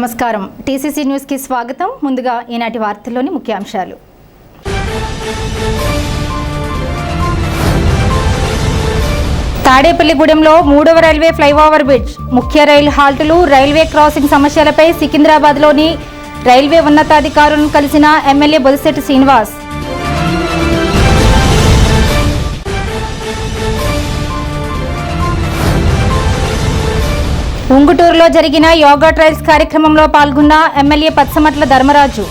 నమస్కారం. TCC news కి స్వాగతం. ముందుగా ఈనాటి వార్తల్లోని ముఖ్యాంశాలు. తాడేపల్లిగూడెంలో 3వ రైల్వే ఫ్లైఓవర్ బ్రిడ్జ్, ముఖ్య రైలు హాల్టులు, రైల్వే క్రాసింగ్ సమస్యలపై సికింద్రాబాద్లోని రైల్వే ఉన్నతాధికారులను కలిసిన ఎమ్మెల్యే బొలిశెట్టి శ్రీనివాస్. ఉంగుటూరులో జరిగిన యోగా ట్రయల్స్ కార్యక్రమంలో పాల్గొన్న ఎమ్మెల్యే పచ్చమట్ల ధర్మరాజు.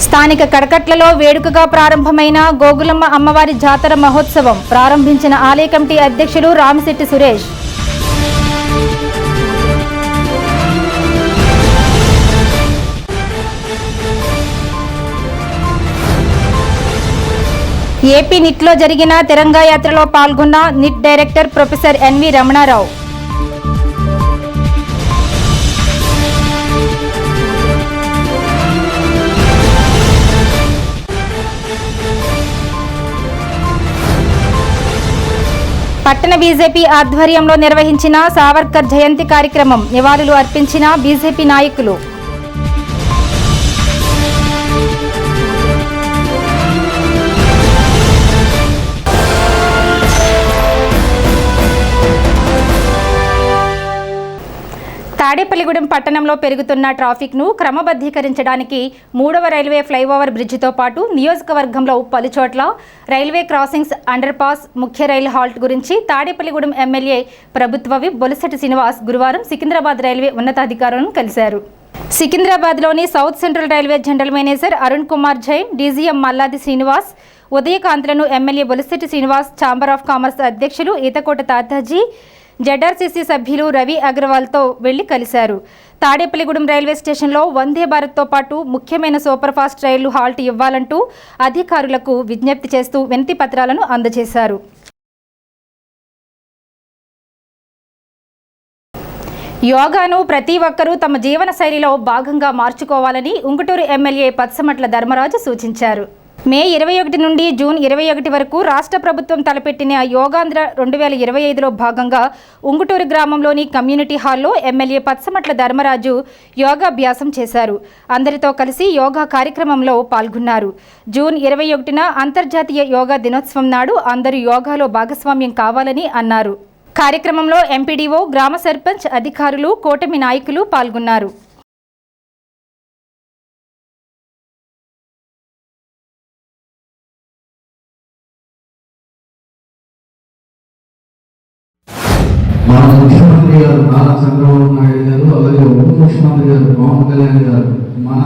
స్థానిక కడకట్లలో వేడుకగా ప్రారంభమైన గోగులమ్మ అమ్మవారి జాతర మహోత్సవం ప్రారంభించిన ఆలయ కమిటీ అధ్యక్షులు రామిశెట్టి సురేష్. ఏపీ నిట్లో జరిగిన తిరంగా యాత్రలో పాల్గొన్న NIT director professor NV Ramana Rao. పట్టణ బీజేపీ ఆధ్వర్యంలో నిర్వహించిన సావర్కర్ జయంతి కార్యక్రమం నివాళులు అర్పించిన బీజేపీ నాయకులు. తాడేపల్లిగూడెం పట్టణంలో పెరుగుతున్న ట్రాఫిక్ను క్రమబద్ధీకరించడానికి 3వ రైల్వే ఫ్లైఓవర్ బ్రిడ్జితో పాటు నియోజకవర్గంలో పలుచోట్ల రైల్వే క్రాసింగ్స్, అండర్ పాస్, ముఖ్య రైలు హాల్ట్ గురించి తాడేపల్లిగూడెం ఎమ్మెల్యే ప్రభుత్వ విప్ బొలిశెట్టి శ్రీనివాస్ గురువారం సికింద్రాబాద్ రైల్వే ఉన్నతాధికారులను కలిశారు. సికింద్రాబాద్లోని south central railway general manager Arun Kumar Jain, DGM Malladi Srinivas, ఉదయకాంత్లను MLA Bolisetti Srinivas, chamber of commerce అధ్యక్షులు ఈతకోట తాతాజీ, జెడ్ఆర్సీసీ సభ్యులు రవి అగర్వాల్తో వెళ్లి కలిశారు. తాడేపల్లిగూడెం రైల్వే స్టేషన్లో వందే భారత్తో పాటు ముఖ్యమైన సూపర్ ఫాస్ట్ రైళ్లు హాల్ట్ ఇవ్వాలంటూ అధికారులకు విజ్ఞప్తి చేస్తూ వినతి పత్రాలను అందజేశారు. యోగాను ప్రతి ఒక్కరూ తమ జీవన శైలిలో భాగంగా మార్చుకోవాలని ఉంగుటూరు ఎమ్మెల్యే పచ్చమట్ల ధర్మరాజు సూచించారు. మే 21 నుండి జూన్ 21 వరకు రాష్ట్ర ప్రభుత్వం తలపెట్టిన యోగాంధ్ర 2025లో భాగంగా ఉంగుటూరు గ్రామంలోని కమ్యూనిటీ హాల్లో ఎమ్మెల్యే పచ్చమట్ల ధర్మరాజు యోగాభ్యాసం చేశారు. అందరితో కలిసి యోగా కార్యక్రమంలో పాల్గొన్నారు. జూన్ 21న అంతర్జాతీయ యోగా దినోత్సవం నాడు అందరూ యోగాలో భాగస్వామ్యం కావాలని అన్నారు. కార్యక్రమంలో ఎంపీడీఓ, గ్రామ సర్పంచ్, అధికారులు, కూటమి నాయకులు పాల్గొన్నారు. మన ముఖ్యమంత్రి గారు నారా చంద్రబాబు నాయుడు గారు, అలాగే ఉప ముఖ్యమంత్రి గారు పవన్ కళ్యాణ్ గారు మన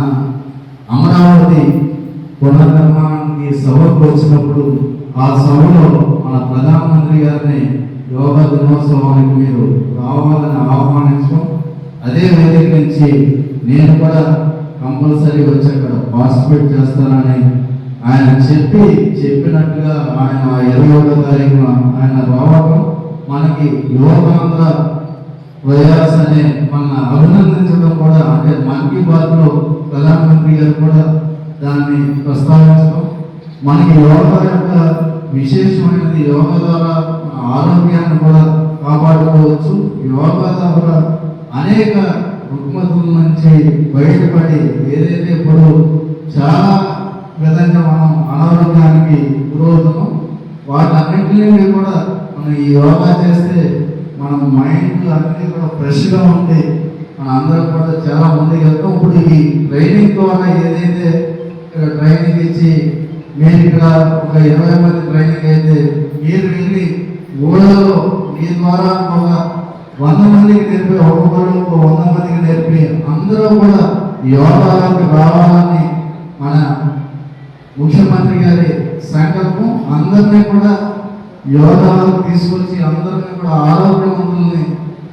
అమరావతి పునర్నిర్మాణానికి సభకు వచ్చినప్పుడు ఆ సభలో మన ప్రధానమంత్రి గారిని యోగా దినోత్సవానికి మీరు రావాలని ఆహ్వానించడం, అదే వేదిక నుంచి నేను కూడా కంపల్సరీ వచ్చి అక్కడ పార్టిసిపేట్ చేస్తానని ఆయన చెప్పినట్టుగా ఆయన 21వ తారీఖున ఆయన రావడం, మనకి యోగాంధ్ర ప్రయాస్ అనే మన అభినందించడం కూడా, అంటే మన్ కీ బాత్లో ప్రధానమంత్రి గారు కూడా దాన్ని ప్రస్తావించడం, మనకి యోగా యొక్క విశేషమైనది, యోగా ద్వారా ఆరోగ్యాన్ని కూడా కాపాడుకోవచ్చు. యోగా ద్వారా అనేక రుగ్మతుల నుంచి బయటపడి ఏదైతే ఇప్పుడు చాలా విధంగా మనం అనారోగ్యానికి గురవుతున్నాం, వాటన్నింటినీ కూడా మనం ఈ యోగా చేస్తే మన మైండ్ అన్నీ కూడా ఫ్రెష్గా ఉంటే మన అందరం కూడా చాలా ముందుకు వెళ్తాం. ఇప్పుడు ఈ ట్రైనింగ్ ద్వారా ఏదైతే ట్రైనింగ్ ఇచ్చి మీరు ఇక్కడ ఒక 20 మంది ట్రైనింగ్ అయితే మీరు వెళ్ళి ఊళ్ళలో మీ ద్వారా ఒక 100 మందికి నేర్పి, ఒక్కొక్కరు ఒక 100 మందికి నేర్పి అందరూ కూడా యోగాలోకి రావాలని మన ముఖ్యమంత్రి గారి సంకల్పం. అందరినీ కూడా యోగాలకు తీసుకొచ్చి అందరినీ కూడా ఆరోగ్యవంతుల్ని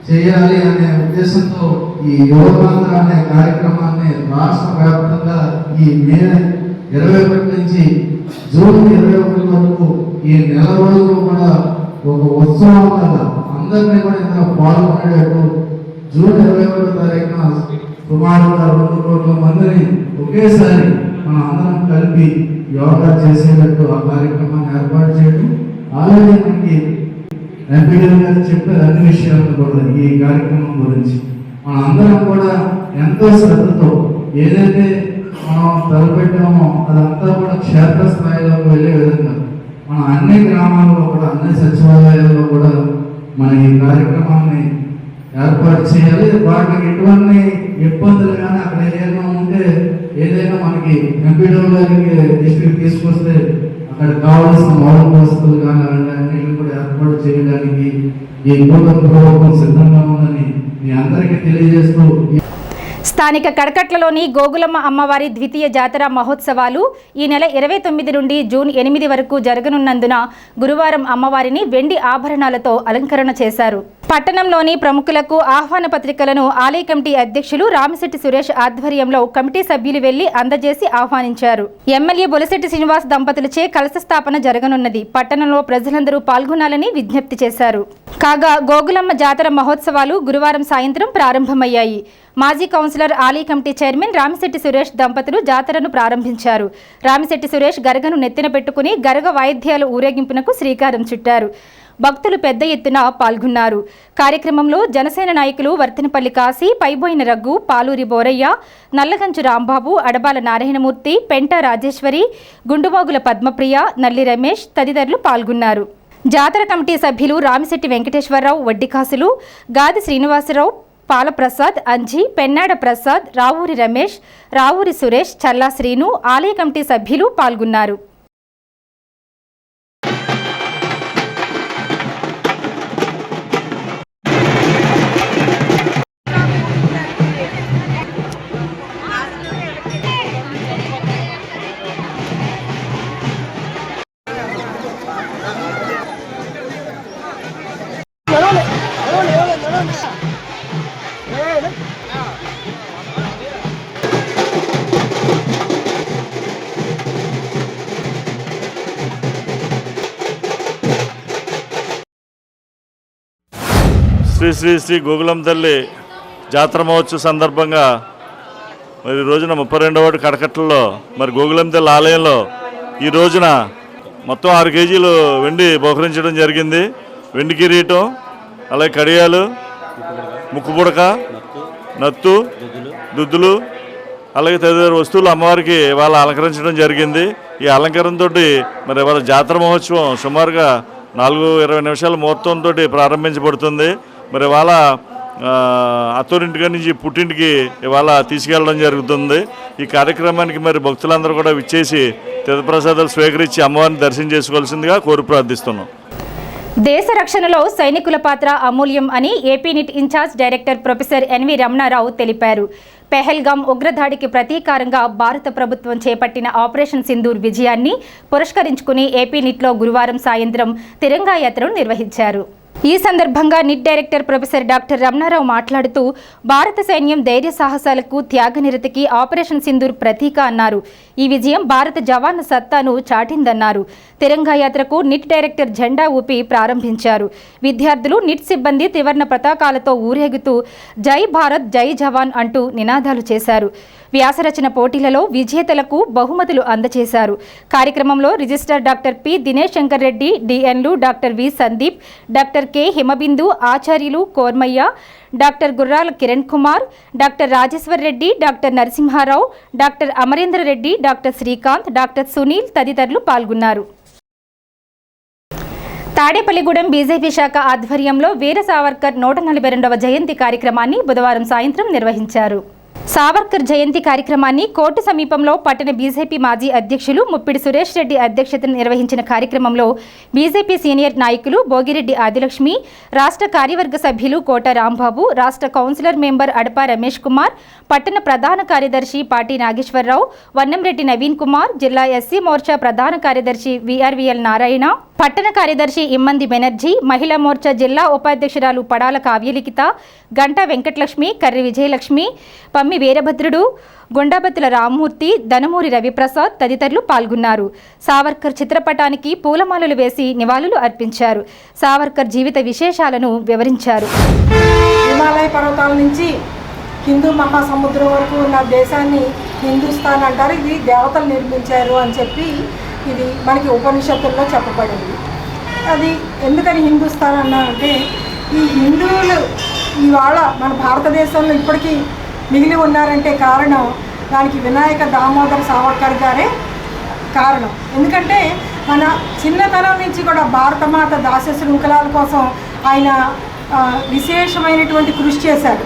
చేయాలి అనే ఉద్దేశంతో ఈ యోగాంధ్ర అనే కార్యక్రమాన్ని రాష్ట్ర వ్యాప్తంగా ఈ మే 21 నుంచి జూన్ 21 వరకు ఈ నెల రోజులు కూడా ఒక ఉత్సవం వల్ల అందరినీ కూడా ఇందులో పాల్గొనేటట్టు జూన్ 21వ తారీఖున సుమారుగా 2 కోట్ల మందిని ఒకేసారి మనం అందరం కలిపి యోగా చేసేటట్టు ఆ కార్యక్రమాన్ని ఏర్పాటు చేయడం. ఆల్రెడీ మనకి ఎంపీడీ గారు చెప్పారు అన్ని విషయాలను కూడా ఈ కార్యక్రమం గురించి. మన అందరం కూడా ఎంతో శ్రద్ధతో ఏదైతే మనం తలపెట్టామో అదంతా కూడా క్షేత్రస్థాయిలోకి వెళ్ళే విధంగా మన అన్ని గ్రామాల్లో కూడా అన్ని సచివాలయాల్లో కూడా మన ఈ కార్యక్రమాన్ని ఏర్పాటు చేయాలి. వాటికి ఎటువంటి ఇబ్బందులు కానీ అక్కడ ఏదైనా ఉంటే ఏదైనా మనకి ఎంపీడీ గారికి దృష్టికి తీసుకొస్తే అక్కడ కావాల్సిన మౌలిక వసతులు కానీ అన్నింటిని కూడా ఏర్పాటు చేయడానికి ఈ కూటమి ప్రభుత్వం సిద్ధంగా ఉందని మీ అందరికీ తెలియజేస్తూ స్థానిక కడకట్లలోని గోగులమ్మ అమ్మవారి ద్వితీయ జాతర మహోత్సవాలు ఈ నెల 29 నుండి జూన్ 8 వరకు జరగనున్నందున గురువారం అమ్మవారిని వెండి ఆభరణాలతో అలంకరణ చేశారు. పట్టణంలోని ప్రముఖులకు ఆహ్వాన పత్రికలను ఆలయ కమిటీ అధ్యక్షులు రామిశెట్టి సురేష్ ఆధ్వర్యంలో కమిటీ సభ్యులు వెళ్లి అందజేసి ఆహ్వానించారు. ఎమ్మెల్యే బొలిశెట్టి శ్రీనివాస్ దంపతులచే కలశ స్థాపన జరగనున్నది. పట్టణంలో ప్రజలందరూ పాల్గొనాలని విజ్ఞప్తి చేశారు. కాగా గోగులమ్మ జాతర మహోత్సవాలు గురువారం సాయంత్రం ప్రారంభమయ్యాయి. మాజీ కౌన్సిలర్ ఆలయ కమిటీ చైర్మన్ రామిశెట్టి సురేష్ దంపతులు జాతరను ప్రారంభించారు. రామిశెట్టి సురేష్ గరగను నెత్తిన పెట్టుకుని గరగ వాయిద్యాల ఊరేగింపునకు శ్రీకారం చుట్టారు. భక్తులు పెద్ద ఎత్తున పాల్గొన్నారు. కార్యక్రమంలో జనసేన నాయకులు వర్తనపల్లి కాశీ, పైబోయిన రఘు, పాలూరి బోరయ్య, నల్లగంచు రాంబాబు, అడబాల నారాయణమూర్తి, పెంట రాజేశ్వరి, గుండుమోగుల పద్మప్రియ, నల్లి రమేష్ తదితరులు పాల్గొన్నారు. జాతర కమిటీ సభ్యులు రామిశెట్టి వెంకటేశ్వరరావు, వడ్డికాసులు, గాది శ్రీనివాసరావు, పాలప్రసాద్, అంజీ, పెన్నాడ ప్రసాద్, రావూరి రమేష్, రావూరి సురేష్, చల్లా శ్రీను, ఆలయ కమిటీ సభ్యులు పాల్గొన్నారు. శ్రీ శ్రీ శ్రీ గోగులమ్మ తల్లి జాతర మహోత్సవ సందర్భంగా మరి ఈ రోజున 32వ వార్డు కడకట్లలో మరి గోగులమ్మ తల్లి ఆలయంలో ఈ రోజున మొత్తం 6 కేజీలు వెండి బహుకరించడం జరిగింది. వెండి కిరీటం, అలాగే కడియాలు, ముక్కు పుడక, నత్తు, దుద్దులు, అలాగే తదితర వస్తువులు అమ్మవారికి ఇవాళ అలంకరించడం జరిగింది. ఈ అలంకరణతో మరి ఇవాళ జాతర మహోత్సవం సుమారుగా 4:20 నిమిషాల ముహూర్తంతో ప్రారంభించబడుతుంది. మరి ఇవాళ అత్తోరింటికి నుంచి పుట్టింటికి ఇవాళ తీసుకెళ్ళడం జరుగుతుంది. ఈ కార్యక్రమానికి మరి భక్తులందరూ కూడా విచ్చేసి తీర్థప్రసాదాలు స్వీకరించి అమ్మవారిని దర్శనం చేసుకోవాల్సిందిగా కోరి ప్రార్థిస్తున్నాం. దేశ రక్షణలో సైనికుల పాత్ర అమూల్యం అని AP NIT incharge director professor NV Ramana Rao తెలిపారు. పెహల్గాం ఉగ్రదాడికి ప్రతీకారంగా భారత ప్రభుత్వం చేపట్టిన ఆపరేషన్ సింధూర్ విజయాన్ని పురస్కరించుకుని ఏపీ నిట్లో గురువారం సాయంత్రం తిరంగా యాత్రను నిర్వహించారు. ఈ సందర్భంగా NIT director professor doctor Ramana Rao మాట్లాడుతూ భారత సైన్యం ధైర్య సాహసాలకు, త్యాగనిరతికి ఆపరేషన్ సింధూర్ ప్రతీక అన్నారు. ఈ విజయం భారత జవాన్ల సత్తాను చాటిందన్నారు. తిరంగా యాత్రకు నిట్ డైరెక్టర్ జెండా ఊపి ప్రారంభించారు. విద్యార్థులు, నిట్ సిబ్బంది త్రివర్ణ పతాకాలతో ఊరేగుతూ జై భారత్, జై జవాన్ అంటూ నినాదాలు చేశారు. వ్యాసరచన పోటీలలో విజేతలకు బహుమతులు అందజేశారు. కార్యక్రమంలో registrar doctor P Dinesh Shankar Reddy, డిఎన్లు doctor V Sandeep, doctor K Himabindu, ఆచార్యులు Kormayya, doctor Gurrala Kiran Kumar, doctor Rajeshwar Reddy, doctor Narasimharao, doctor Amarendra Reddy, doctor Srikanth, doctor Sunil తదితరులు పాల్గొన్నారు. తాడేపల్లిగూడెం బీజేపీ శాఖ ఆధ్వర్యంలో వీర సావర్కర్ 142వ జయంతి కార్యక్రమాన్ని బుధవారం సాయంత్రం నిర్వహించారు. సావర్కర్ జయంతి కార్యక్రమాన్ని కోర్టు సమీపంలో పట్టణ బీజేపీ మాజీ అధ్యక్షులు ముప్పిడి సురేష్ రెడ్డి అధ్యక్షతన నిర్వహించిన కార్యక్రమంలో బీజేపీ సీనియర్ నాయకులు భోగిరెడ్డి ఆదిలక్ష్మి, రాష్ట్ర కార్యవర్గ సభ్యులు కోట రాంబాబు, రాష్ట్ర కౌన్సిలర్ మెంబర్ అడప రమేష్ కుమార్, పట్టణ ప్రధాన కార్యదర్శి పాటి నాగేశ్వరరావు, వన్నంరెడ్డి నవీన్ కుమార్, జిల్లా ఎస్సీ మోర్చా ప్రధాన కార్యదర్శి విఆర్వీఎల్ నారాయణ, పట్టణ కార్యదర్శి ఇమ్మంది బెనర్జీ, మహిళా మోర్చా జిల్లా ఉపాధ్యక్షురాలు పడాల కావ్యలిఖిత, గంటా వెంకటలక్ష్మి, కర్రి విజయలక్ష్మి, పమ్మి వీరభద్రుడు, గుండాబత్తుల రామ్మూర్తి, ధనమూరి రవిప్రసాద్ తదితరులు పాల్గొన్నారు. సావర్కర్ చిత్రపటానికి పూలమాలలు వేసి నివాళులు అర్పించారు. సావర్కర్ జీవిత విశేషాలను వివరించారు. హిమాలయ పర్వతాల నుంచి హిందూ మహాసముద్రం వరకు ఉన్న దేశాన్ని హిందుస్థాన్ అంటారు. ఇది దేవతలు నిర్మించారు అని చెప్పి ఇది మనకి ఉపనిషత్తుల్లో చెప్పబడింది. అది ఎందుకని హిందుస్థాన్ అన్నారంటే ఈ హిందువులు ఇవాళ మన భారతదేశంలో ఇప్పటికీ మిగిలి ఉన్నారంటే కారణం దానికి వినాయక దామోదర సావర్కర్ గారే కారణం. ఎందుకంటే మన చిన్నతనం నుంచి కూడా భారతమాత దాస శృంఖలాల కోసం ఆయన విశేషమైనటువంటి కృషి చేశాడు.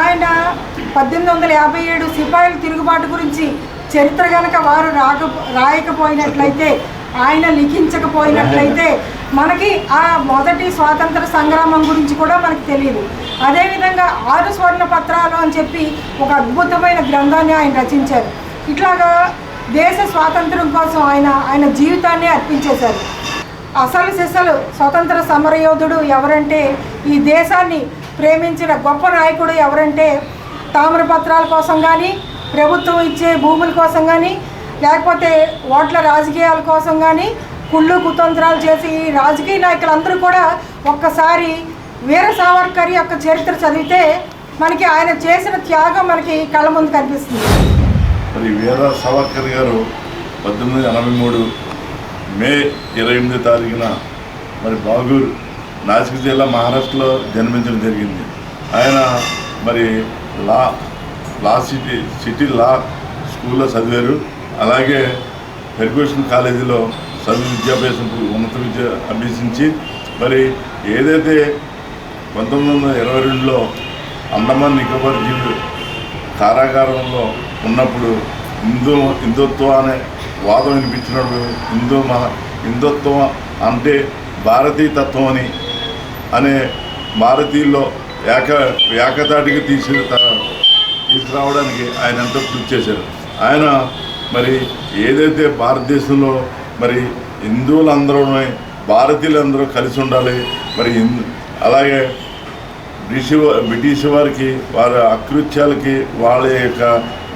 ఆయన 1857 సిపాయిల తిరుగుబాటు గురించి చరిత్ర కనుక వారు రాయకపోయినట్లయితే, ఆయన లిఖించకపోయినట్లయితే మనకి ఆ మొదటి స్వాతంత్ర సంగ్రామం గురించి కూడా మనకు తెలియదు. అదేవిధంగా 6 స్వర్ణ పత్రాలు అని చెప్పి ఒక అద్భుతమైన గ్రంథాన్ని ఆయన రచించారు. ఇట్లాగా దేశ స్వాతంత్రం కోసం ఆయన జీవితాన్ని అర్పించేశారు. అసలు సిసలు స్వతంత్ర సమరయోధుడు ఎవరంటే, ఈ దేశాన్ని ప్రేమించిన గొప్ప నాయకుడు ఎవరంటే, తామ్రపత్రాల కోసం కానీ, ప్రభుత్వం ఇచ్చే భూముల కోసం కానీ, లేకపోతే ఓట్ల రాజకీయాల కోసం కానీ కుళ్ళు కుతంత్రాలు చేసి ఈ రాజకీయ నాయకులందరూ కూడా ఒక్కసారి వీర సావర్కర్ యొక్క చరిత్ర చదివితే మనకి ఆయన చేసిన త్యాగం మనకి కళ్ళ ముందు కనిపిస్తుంది. మరి వీర సావర్కర్ గారు 1883 మే 28 తారీఖున మరి బాగూర్ నాసిక్ జిల్లా మహారాష్ట్రలో జన్మించడం జరిగింది. ఆయన మరి లా సిటీ లా స్కూల్లో చదివారు. అలాగే ఫెర్గ్యూసన్ కాలేజీలో విద్యాభ్యాసం ఉన్నత విద్య అభ్యసించి మరి ఏదైతే 1922లో అండమాన్ నికోబార్ దీవులు కారాగారంలో ఉన్నప్పుడు హిందుత్వం అనే వాదం వినిపించినప్పుడు హిందుత్వం అంటే భారతీయ తత్వం అనే భారతీయుల్లో ఏకతాటికి తీసుకురావడానికి ఆయన ఎంతో కృషి చేశారు. ఆయన మరి ఏదైతే భారతదేశంలో మరి హిందువులందరూ భారతీయులందరూ కలిసి ఉండాలి, మరి అలాగే బ్రిటిష్ వారికి వారి అకృత్యాలకి వాళ్ళ యొక్క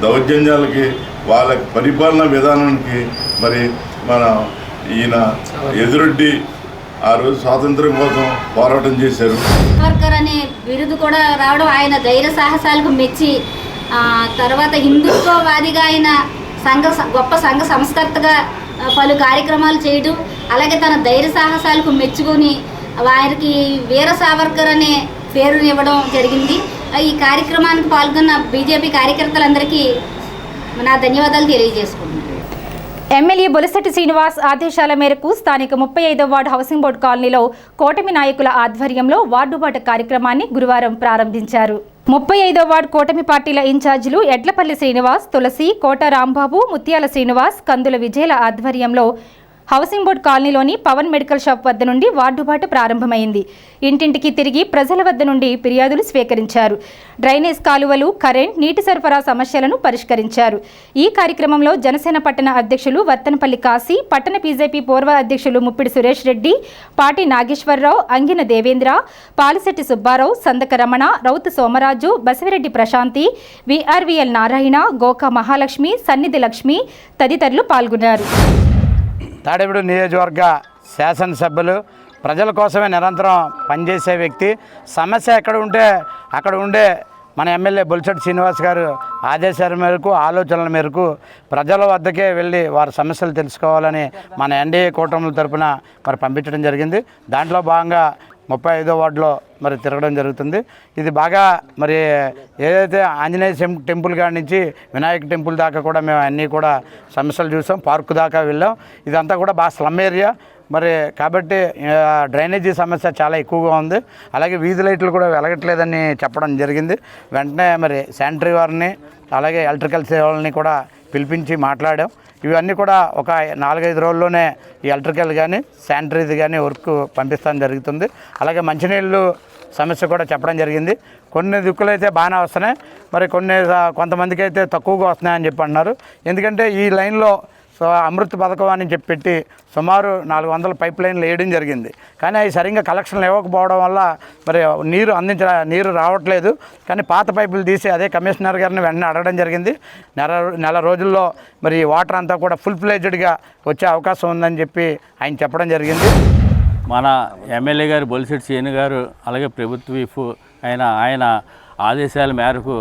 దౌర్జన్యాలకి వాళ్ళ పరిపాలనా విధానానికి మరి మన ఈయన ఎదురొడ్డి ఆ రోజు స్వాతంత్రం కోసం పోరాటం చేశారు. సావర్కర్ అనే బిరుదు కూడా రావడం ఆయన ధైర్య సాహసాలకు మెచ్చి, తర్వాత హిందుత్వవాదిగా ఆయన గొప్ప సంఘ సంస్కర్తగా పలు కార్యక్రమాలు చేయడం, అలాగే తన ధైర్య సాహసాలకు మెచ్చుకొని వారికి వీర సావర్కర్ అనే పేరుని ఇవ్వడం జరిగింది. ఈ కార్యక్రమానికి పాల్గొన్న బీజేపీ కార్యకర్తలందరికీ నా ధన్యవాదాలు తెలియజేసుకుంటున్నాను. ఎమ్మెల్యే బొలిశెట్టి శ్రీనివాస్ ఆదేశాల మేరకు స్థానిక 35వ వార్డు హౌసింగ్ బోర్డు కాలనీలో కూటమి నాయకుల ఆధ్వర్యంలో వార్డుబాట కార్యక్రమాన్ని గురువారం ప్రారంభించారు. 35వ వార్డు కూటమి పార్టీల ఇన్ఛార్జీలు ఎడ్లపల్లి శ్రీనివాస్, తులసి, కోట రాంబాబు, ముత్యాల శ్రీనివాస్, కందుల విజయల ఆధ్వర్యంలో హౌసింగ్ బోర్డు కాలనీలోని పవన్ మెడికల్ షాప్ వద్ద నుండి వార్డుబాట ప్రారంభమైంది. ఇంటింటికి తిరిగి ప్రజల వద్ద నుండి ఫిర్యాదులు స్వీకరించారు. డ్రైనేజ్ కాలువలు, కరెంట్, నీటి సరఫరా సమస్యలను పరిష్కరించారు. ఈ కార్యక్రమంలో జనసేన పట్టణ అధ్యక్షులు వర్తనపల్లి కాశీ, పట్టణ బీజేపీ పూర్వ అధ్యక్షులు ముప్పిడి సురేష్ రెడ్డి, పాటి నాగేశ్వరరావు, అంగిన దేవేంద్ర, పాలిశెట్టి సుబ్బారావు, సందక రమణ, రౌతు సోమరాజు, బసివిరెడ్డి ప్రశాంతి, విఆర్వీఎల్ నారాయణ, గోకా మహాలక్ష్మి, సన్నిధి లక్ష్మి తదితరులు పాల్గొన్నారు. తాడేపల్లి నియోజకవర్గ శాసనసభ్యులు ప్రజల కోసమే నిరంతరం పనిచేసే వ్యక్తి. సమస్య ఎక్కడ ఉంటే అక్కడ ఉండే మన ఎమ్మెల్యే బొలిశెట్టి శ్రీనివాస్ గారు ఆదేశాల మేరకు, ఆలోచనల మేరకు ప్రజల వద్దకే వెళ్ళి వారి సమస్యలు తెలుసుకోవాలని మన ఎన్డీఏ కూటమి తరపున మరి పంపించడం జరిగింది. దాంట్లో భాగంగా 35వ వార్డులో మరి తిరగడం జరుగుతుంది. ఇది బాగా మరి ఏదైతే ఆంజనేయ టెంపుల్ కాడి నుంచి వినాయక టెంపుల్ దాకా కూడా మేము అన్నీ కూడా సమస్యలు చూసాం. పార్కు దాకా వెళ్ళాం. ఇదంతా కూడా బాగా స్లమ్ ఏరియా మరి కాబట్టి డ్రైనేజీ సమస్య చాలా ఎక్కువగా ఉంది. అలాగే వీధి లైట్లు కూడా వెలగట్లేదని చెప్పడం జరిగింది. వెంటనే మరి శానిటరీ వారిని అలాగే ఎలక్ట్రికల్ సేవలని కూడా పిలిపించి మాట్లాడాం. ఇవన్నీ కూడా ఒక 4-5 రోజుల్లోనే ఈ ఎలక్ట్రికల్ కానీ శానిటరీది కానీ వర్క్ పంపిస్తాం జరుగుతుంది. అలాగే మంచినీళ్ళు సమస్య కూడా చెప్పడం జరిగింది. కొన్ని దిక్కులు అయితే బాగానే వస్తున్నాయి, మరి కొంతమందికి అయితే తక్కువగా వస్తున్నాయని చెప్పి అన్నారు. ఎందుకంటే ఈ లైన్లో అమృత్ పథకం అని చెప్పి పెట్టి సుమారు 400 పైప్ లైన్లు వేయడం జరిగింది. కానీ అవి సరిగ్గా కలెక్షన్లు ఇవ్వకపోవడం వల్ల మరి నీరు రావట్లేదు. కానీ పాత పైపులు తీసి అదే కమిషనర్ గారిని వెంటనే అడగడం జరిగింది. నెల రోజుల్లో మరి వాటర్ అంతా కూడా ఫుల్ ఫ్లెడ్జ్డ్గా వచ్చే అవకాశం ఉందని చెప్పి ఆయన చెప్పడం జరిగింది. మన ఎమ్మెల్యే గారు బొలిశెట్టి శ్రీను గారు అలాగే ప్రభుత్వ విప్ ఆయన ఆదేశాల మేరకు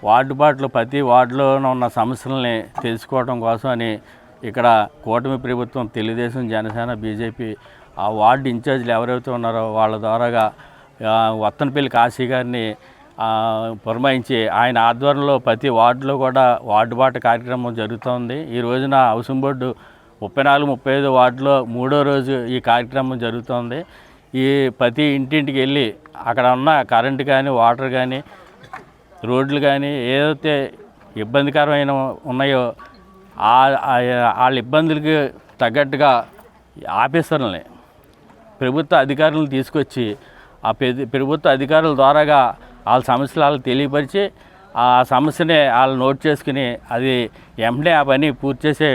వార్డుబాట్లు ప్రతి వార్డులో ఉన్న సమస్యలని తెలుసుకోవడం కోసం అని ఇక్కడ కూటమి ప్రభుత్వం తెలుగుదేశం, జనసేన, బీజేపీ ఆ వార్డు ఇన్ఛార్జీలు ఎవరైతే ఉన్నారో వాళ్ళ ద్వారాగా వత్తనపల్లి కాశీ గారిని పురమాయించి ఆయన ఆధ్వర్యంలో ప్రతి వార్డులో కూడా వార్డుబాట కార్యక్రమం జరుగుతోంది. ఈ రోజున హౌసింగ్ బోర్డు 34, 35 వార్డులో 3వ రోజు ఈ కార్యక్రమం జరుగుతోంది. ఈ ప్రతి ఇంటింటికి వెళ్ళి అక్కడ ఉన్న కరెంటు కానీ, వాటర్ కానీ, రోడ్లు కానీ ఏదైతే ఇబ్బందికరమైన ఉన్నాయో వాళ్ళ ఇబ్బందులకి తగ్గట్టుగా ఆఫీసర్లని, ప్రభుత్వ అధికారులను తీసుకొచ్చి ఆ ప్రభుత్వ అధికారుల ద్వారాగా వాళ్ళ సమస్యలు వాళ్ళకి తెలియపరిచి ఆ సమస్యని వాళ్ళు నోట్ చేసుకుని అది వెంటనే ఆ పని పూర్తి చేసే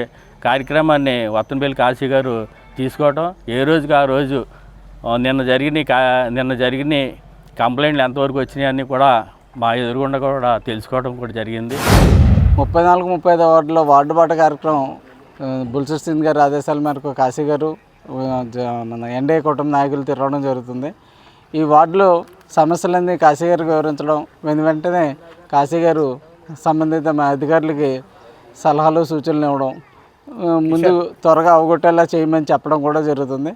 కార్యక్రమాన్ని వత్తనపల్లి కాశీ గారు తీసుకోవటం, ఏ రోజుకి ఆ రోజు నిన్న జరిగిన కంప్లైంట్లు ఎంతవరకు వచ్చినాయని కూడా మా ఎదురుగుండా కూడా తెలుసుకోవడం కూడా జరిగింది. 34, 35 వార్డులో వార్డుబాట కార్యక్రమం బుల్సెట్ సింగ్ గారి ఆదేశాల మేరకు కాశీ గారు మన ఎన్డీఏ కూటమి నాయకులు తిరగడం జరుగుతుంది. ఈ వార్డులో సమస్యలన్నీ కాశీ గారికి వివరించడం, వెంటనే కాశీ గారు సంబంధిత అధికారులకి సలహాలు, సూచనలు ఇవ్వడం, ముందు త్వరగా అవగొట్టేలా చేయమని చెప్పడం కూడా జరుగుతుంది.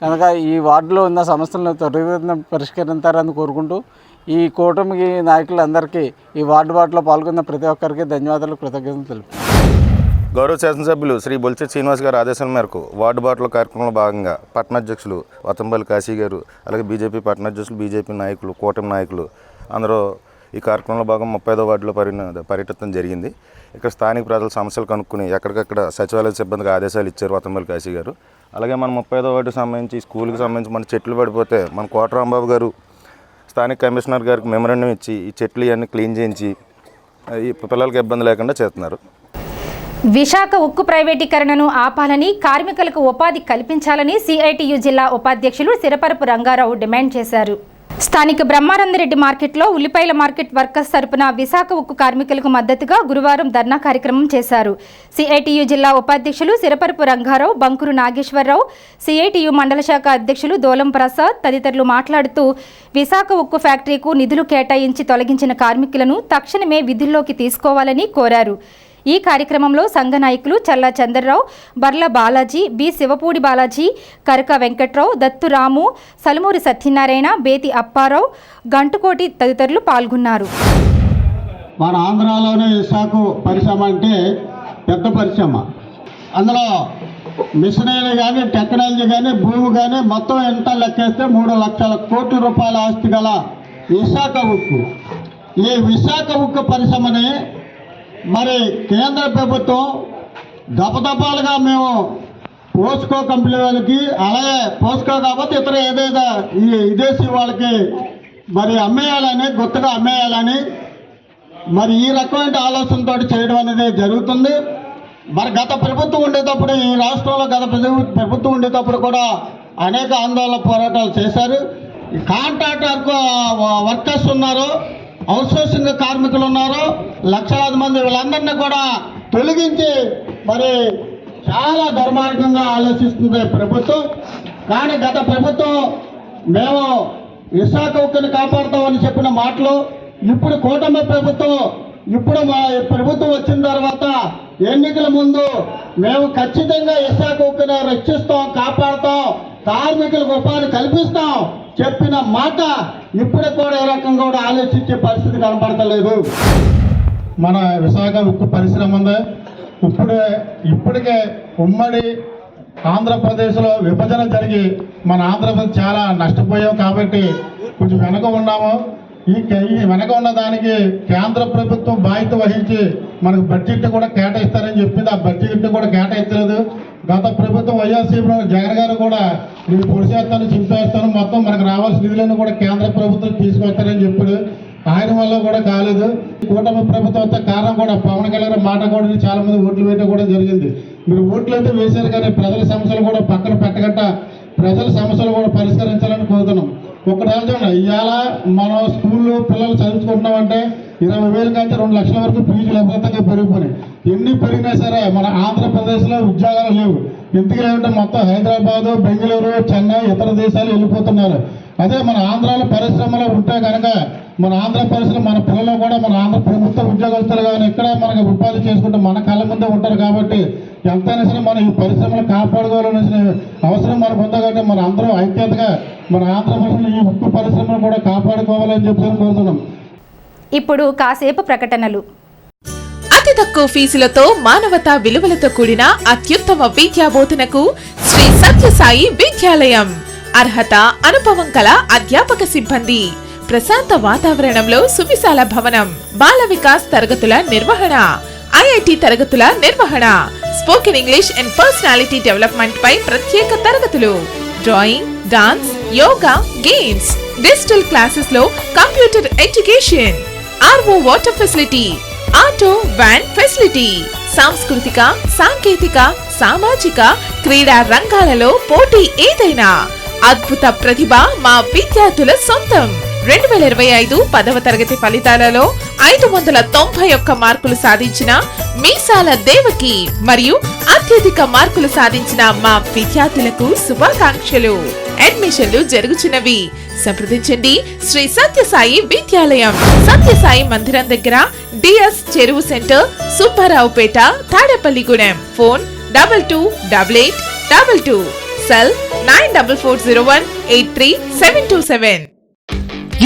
కనుక ఈ వార్డులో ఉన్న సమస్యలను త్వరితగతిన పరిష్కరించాలని కోరుకుంటూ ఈ కూటమికి నాయకులందరికీ ఈ వార్డుబాటలో పాల్గొన్న ప్రతి ఒక్కరికి ధన్యవాదాలు, కృతజ్ఞతలు తెలుపు. గౌరవ శాసనసభ్యులు శ్రీ బొల్సెట్ శ్రీనివాస్ గారి ఆదేశాల మేరకు వార్డుబాటలో కార్యక్రమంలో భాగంగా పట్టణాధ్యక్షులు వతంపల్లి కాశీ గారు, అలాగే బీజేపీ పట్టణాధ్యక్షులు, బీజేపీ నాయకులు, కూటమి నాయకులు అందరూ ఈ కార్యక్రమంలో భాగం 35వ వార్డులో పర్యటించడం జరిగింది. ఇక్కడ స్థానిక ప్రజల సమస్యలు కనుక్కుని ఎక్కడికక్కడ సచివాలయ సిబ్బందికి ఆదేశాలు ఇచ్చారు వతంపల్లి కాశీ గారు. అలాగే మన 35వ వార్డుకి సంబంధించి స్కూల్కి సంబంధించి మన చెట్లు పడిపోతే మన కోటరాంబాబు గారు స్థానిక కమిషనర్ గారికి మెమరాండం ఇచ్చి ఈ చెట్లు ఇవన్నీ క్లీన్ చేయించి ఈ పిల్లలకి ఇబ్బంది లేకుండా చేస్తున్నారు. విశాఖ ఉక్కు ప్రైవేటీకరణను ఆపాలని, కార్మికులకు ఉపాధి కల్పించాలని సిఐటియు జిల్లా ఉపాధ్యక్షులు సిరపరపు రంగారావు డిమాండ్ చేశారు. స్థానిక బ్రహ్మానందరెడ్డి మార్కెట్లో ఉల్లిపాయల మార్కెట్ వర్కర్స్ తరపున విశాఖ ఉక్కు కార్మికులకు మద్దతుగా గురువారం ధర్నా కార్యక్రమం చేశారు. సిఐటియు జిల్లా ఉపాధ్యక్షులు సిరపరపు రంగారావు, బంకురు నాగేశ్వరరావు, సిఐటియు మండల శాఖ అధ్యక్షులు దోలం ప్రసాద్ తదితరులు మాట్లాడుతూ విశాఖ ఉక్కు ఫ్యాక్టరీకు నిధులు కేటాయించి తొలగించిన కార్మికులను తక్షణమే విధుల్లోకి తీసుకోవాలని కోరారు. ఈ కార్యక్రమంలో సంఘ నాయకులు చల్లా చంద్రరావు, బర్ల బాలాజీ, బి శివపూడి బాలాజీ, కరక వెంకట్రావు, దత్తురాము, సలుమూరి సత్యనారాయణ, బేతి అప్పారావు, గంటుకోటి తదితరులు పాల్గొన్నారు. మన ఆంధ్రాలోనే విశాఖ పరిశ్రమ అంటే పెద్ద పరిశ్రమ. అందులో మిషనరీ కానీ, టెక్నాలజీ కానీ, భూమి కానీ మొత్తం ఎంత లెక్కేస్తే 3 లక్షల కోట్ల రూపాయల ఆస్తి గల విశాఖ ఉక్కు. ఈ విశాఖ ఉక్కు పరిశ్రమని మరి కేంద్ర ప్రభుత్వం దపదపాలుగా మేము పోస్కో కంపెనీ వాళ్ళకి, అలాగే పోస్కో కాకపోతే ఇతర ఏదైనా ఈ విదేశీ వాళ్ళకి మరి అమ్మేయాలని, గుత్తగా అమ్మేయాలని మరి ఈ రకమైన ఆలోచనతో చేయడం అనేది జరుగుతుంది. మరి గత ప్రభుత్వం ఉండేటప్పుడు, ఈ రాష్ట్రంలో గత ప్రభుత్వం ఉండేటప్పుడు కూడా అనేక ఆందోళన పోరాటాలు చేశారు. కాంట్రాక్టర్ వర్కర్స్ ఉన్నారు, అవుట్సోర్సింగ్ కార్మికులు ఉన్నారు, లక్షలాది మంది, వీళ్ళందరినీ కూడా తొలగించి మరి చాలా దుర్మార్గంగా ఆలోచిస్తుంది ప్రభుత్వం. కానీ గత ప్రభుత్వం మేము విశాఖ ఉక్కుని కాపాడుతామని చెప్పిన మాటలు ఇప్పుడు కూటమి ప్రభుత్వం, ఇప్పుడు మా ప్రభుత్వం వచ్చిన తర్వాత ఎన్నికల ముందు మేము ఖచ్చితంగా విశాఖ ఉక్కుని రక్షిస్తాం, కాపాడుతాం, కార్మికులకు ఉపాధి కల్పిస్తాం చెప్పిన మాట ఇప్పుడు కూడా ఏ రకంగా కూడా ఆలోచించే పరిస్థితి కనపడతలేదు. మన విశాఖ ఉక్కు పరిశ్రమ ఉంది. ఇప్పటికే ఉమ్మడి ఆంధ్రప్రదేశ్లో విభజన జరిగి మన ఆంధ్రప్రదేశ్ చాలా నష్టపోయాం కాబట్టి కొంచెం వెనక ఉన్నాము. ఈ వెనక ఉన్న దానికి కేంద్ర ప్రభుత్వం బాధ్యత వహించి మనకు బడ్జెట్ కూడా కేటాయిస్తారని చెప్పింది. ఆ బడ్జెట్ కూడా కేటాయించలేదు. గత ప్రభుత్వం వైఎస్ఆర్ జగన్ గారు కూడా నేను పొడిచేస్తాను, చింపేస్తాను, మొత్తం మనకు రావాల్సిన నిధులను కూడా కేంద్ర ప్రభుత్వం తీసుకొస్తారని చెప్పాడు. ఆయన వల్ల కూడా కాలేదు. కూటమి ప్రభుత్వంతో కారణం కూడా పవన్ కళ్యాణ్ మాట కూడా చాలా మంది ఓట్లు వేయడం కూడా జరిగింది. మీరు ఓట్లు అయితే వేశారు కానీ ప్రజల సమస్యలు కూడా పక్కన పెట్టగట్ట ప్రజల సమస్యలు కూడా పరిష్కరించాలని కోరుతున్నాం. ఒకటి చూడండి, ఇవాళ మనం స్కూల్లో పిల్లలు చదువుకుంటున్నామంటే 20,000 కంటే 2 లక్షల వరకు ఫీజులు విపరీతంగా పెరిగిపోయినాయి. ఎన్ని పెరిగినా సరే మన ఆంధ్రప్రదేశ్లో ఉద్యోగాలు లేవు. ఎందుకు లేవంటే మొత్తం హైదరాబాదు, బెంగళూరు, చెన్నై, ఇతర దేశాలు వెళ్ళిపోతున్నారు. అదే మన ఆంధ్రాలో పరిశ్రమలు ఉంటే కనుక మన ఆంధ్ర పరిశ్రమ మన పిల్లలు కూడా మన ఆంధ్ర ప్రభుత్వ ఉద్యోగస్తులు కానీ ఇక్కడ మనకు ఉపాధి చేసుకుంటే మన కళ్ళ ముందే ఉంటారు. కాబట్టి ఎంతైనా సరే మనం ఈ పరిశ్రమలు కాపాడుకోవాలనే అవసరం మనకు ఉంది. కాబట్టి మన అందరూ ఐక్యతగా మన ఆంధ్ర పరిశ్రమ ఈ ఉక్కు పరిశ్రమలు కూడా కాపాడుకోవాలని చెప్పి కోరుతున్నాం. ఇప్పుడు కాసేపు ప్రకటనలు. అతి తక్కువ ఫీజులతో మానవతా విలువలతో కూడిన అత్యుత్తమ విద్యా బోధనకు శ్రీ సత్యసాయి విద్యాలయం. అర్హత, అనుభవం కల అధ్యాపక సిబ్బంది, ప్రశాంత వాతావరణంలో సువిశాల భవనం, బాల వికాస్ తరగతుల నిర్వహణ, ఐఐటి తరగతుల నిర్వహణ, spoken English and personality development పై ప్రత్యేక తరగతులు, drawing, dance, yoga, games, digital classes లో computer education, RO water facility, auto van facility, సాంస్కృతిక, సాంకేతిక, సామాజిక, క్రీడా రంగాలలో పోటీ ఏదైనా అద్భుత ప్రతిభ మా విద్యార్థుల సొంతం. 2025 10వ తరగతి ఫలితాలలో 591 మార్కులు సాధించిన మీసాల దేవకి మరియు అత్యధిక మార్కులు సాధించిన మా విద్యార్థులకు శుభాకాంక్షలు. అడ్మిషన్లు జరుగుతున్నవి. సంప్రదించండి శ్రీ సత్యసాయి విద్యాలయం, సత్యసాయి మందిరం దగ్గర, డిఎస్ చెరువు centre, Subbaraopeta, Tadepalligudem. Phone 228822. Cell 9440183727.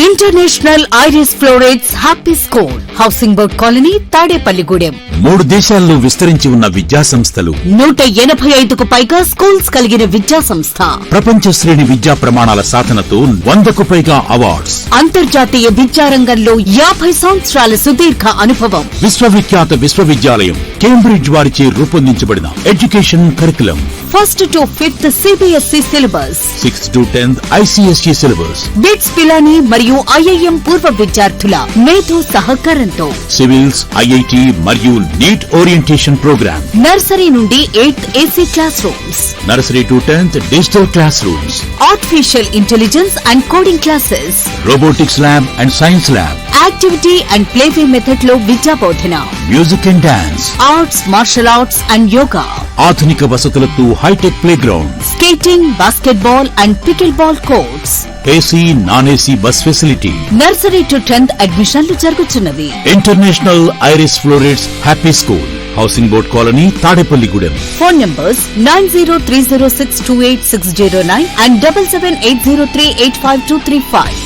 International Iris florets happy school, housing board colony, Tadepalligudem. 3 దేశాల్లో విస్తరించి ఉన్న విద్యా సంస్థలు, 185కు పైగా స్కూల్స్ కలిగిన విద్యా సంస్థ, ప్రపంచ శ్రేణి విద్యా ప్రమాణాల సాధనతో 100కు పైగా అవార్డ్స్, అంతర్జాతీయ విద్యారంగంలో 50 సంవత్సరాల సుదీర్ఘ అనుభవం. విశ్వవిఖ్యాత విశ్వవిద్యాలయం కేంబ్రిడ్జ్ వారిచే రూపొందించబడిన education curriculum. 1st to 5th CBSE syllabus, 6th to 10th ICSE syllabus. BITS Pilani మరియు IIM పూర్వ విద్యార్థుల మేధో సహకారంతో సివిల్స్, ఐఐటి మరియు నీట్ ఓరియంటేషన్ ప్రోగ్రామ్. నర్సరీ నుండి 8th AC class rooms, nursery to 10th digital class rooms, artificial intelligence and coding classes, robotics lab and science lab, activity and playway method లో విద్యా బోధన, music and dance, arts, martial arts and yoga, ఆధునిక వసతులతో hitech play ground, skating, basketball and pickle ball courts, AC, non AC bus facility. Nursery to 10th అడ్మిషన్లు జరుగుతున్నవి. International Iris florets happy school, housing board colony, Tadepalligudem. Phone numbers 9030628609 and 7780385235.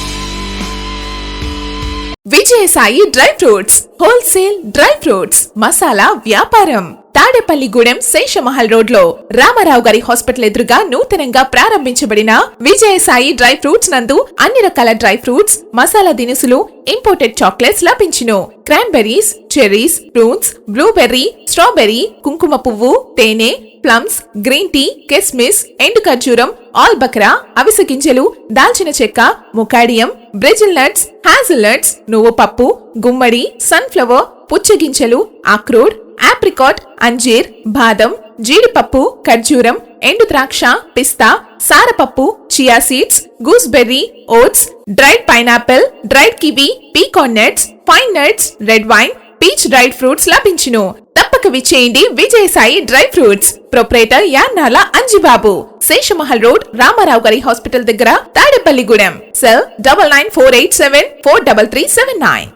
Vijayasai dry fruits wholesale dry fruits మసాలా వ్యాపారం. Tadepalligudem Seshamahal road లో రామారావు గారి hospital ఎదురుగా నూతనంగా ప్రారంభించబడిన Vijayasai dry fruits నందు అన్ని రకాల డ్రై ఫ్రూట్స్, మసాలా దినుసులు, ఇంపోర్టెడ్ చాక్లెట్స్ లభించును. Cranberries, cherries, fruits, blueberry, strawberry, కుంకుమ పువ్వు, తేనె, ప్లమ్స్, గ్రీన్ టీ, కిస్మిస్, ఎండు ఖర్జూరం, ఆల్బక్రా, అవిసె గింజలు, దాల్చిన చెక్క, ముకాడియం, బ్రెజిల్ నట్స్, హ్యాజల్ నట్స్, నువ్వు పప్పు, గుమ్మడి, సన్ఫ్లవర్, పుచ్చగింజలు, అక్రోడ్, ఆప్రికాట్, అంజీర్, బాదం, జీడిపప్పు, ఖర్జూరం, ఎండు ద్రాక్ష, పిస్తా, సారపప్పు, chia seeds, gooseberry, oats, dried pineapple, dried kiwi, pecan nuts, pine nuts, red wine, peach dried fruits లభించును. తప్పక విచ్చేయండి Vijayasai dry fruits. Proprietor Yannala Anjibabu, Seshamahal road, Ramarao గారి హాస్పిటల్ దగ్గర, Tadepalligudem. Cell 9948743379.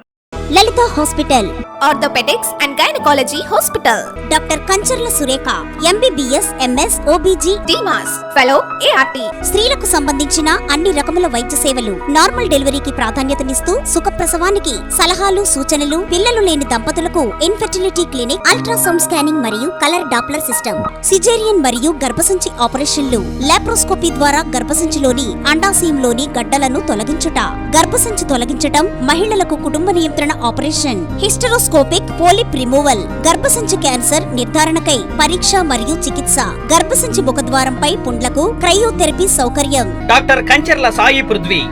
Lalitha hospital, orthopaedics and gynaecology hospital. Doctor Kancharla Surekha, MBBS, MS, OBG, DMAS, fellow, ART. స్త్రీలకు సంబంధించిన అన్ని రకముల వైద్య సేవలు, నార్మల్ డెలివరీకి ప్రాధాన్యతనిస్తూ సుఖప్రసవానికి సలహాలు, సూచనలు, పిల్లలు లేని దంపతులకు ఇన్ఫెర్టిలిటీ క్లినిక్, అల్ట్రాసౌండ్ స్కానింగ్ మరియు కలర్ డాప్లర్ సిస్టమ్, సిజేరియన్ మరియు గర్భసంచి ఆపరేషన్లు, లాప్రోస్కోపీ ద్వారా గర్భసంచిలోని అండాశయంలోని గడ్డలను తొలగించుట, గర్భసంచి తొలగించటం, మహిళలకు కుటుంబ నియంత్రణ ఆపరేషన్, హిస్టరోస్కోపిక్ పోలిప్ రిమూవల్, గర్భసంచి క్యాన్సర్ నిర్ధారణకై పరీక్ష మరియు చికిత్స, గర్భసంచి ముఖద్వారంపై పుండ్లకు క్రయోథెరపీ సౌకర్యం. Doctor Kancharla Sai Prithvi,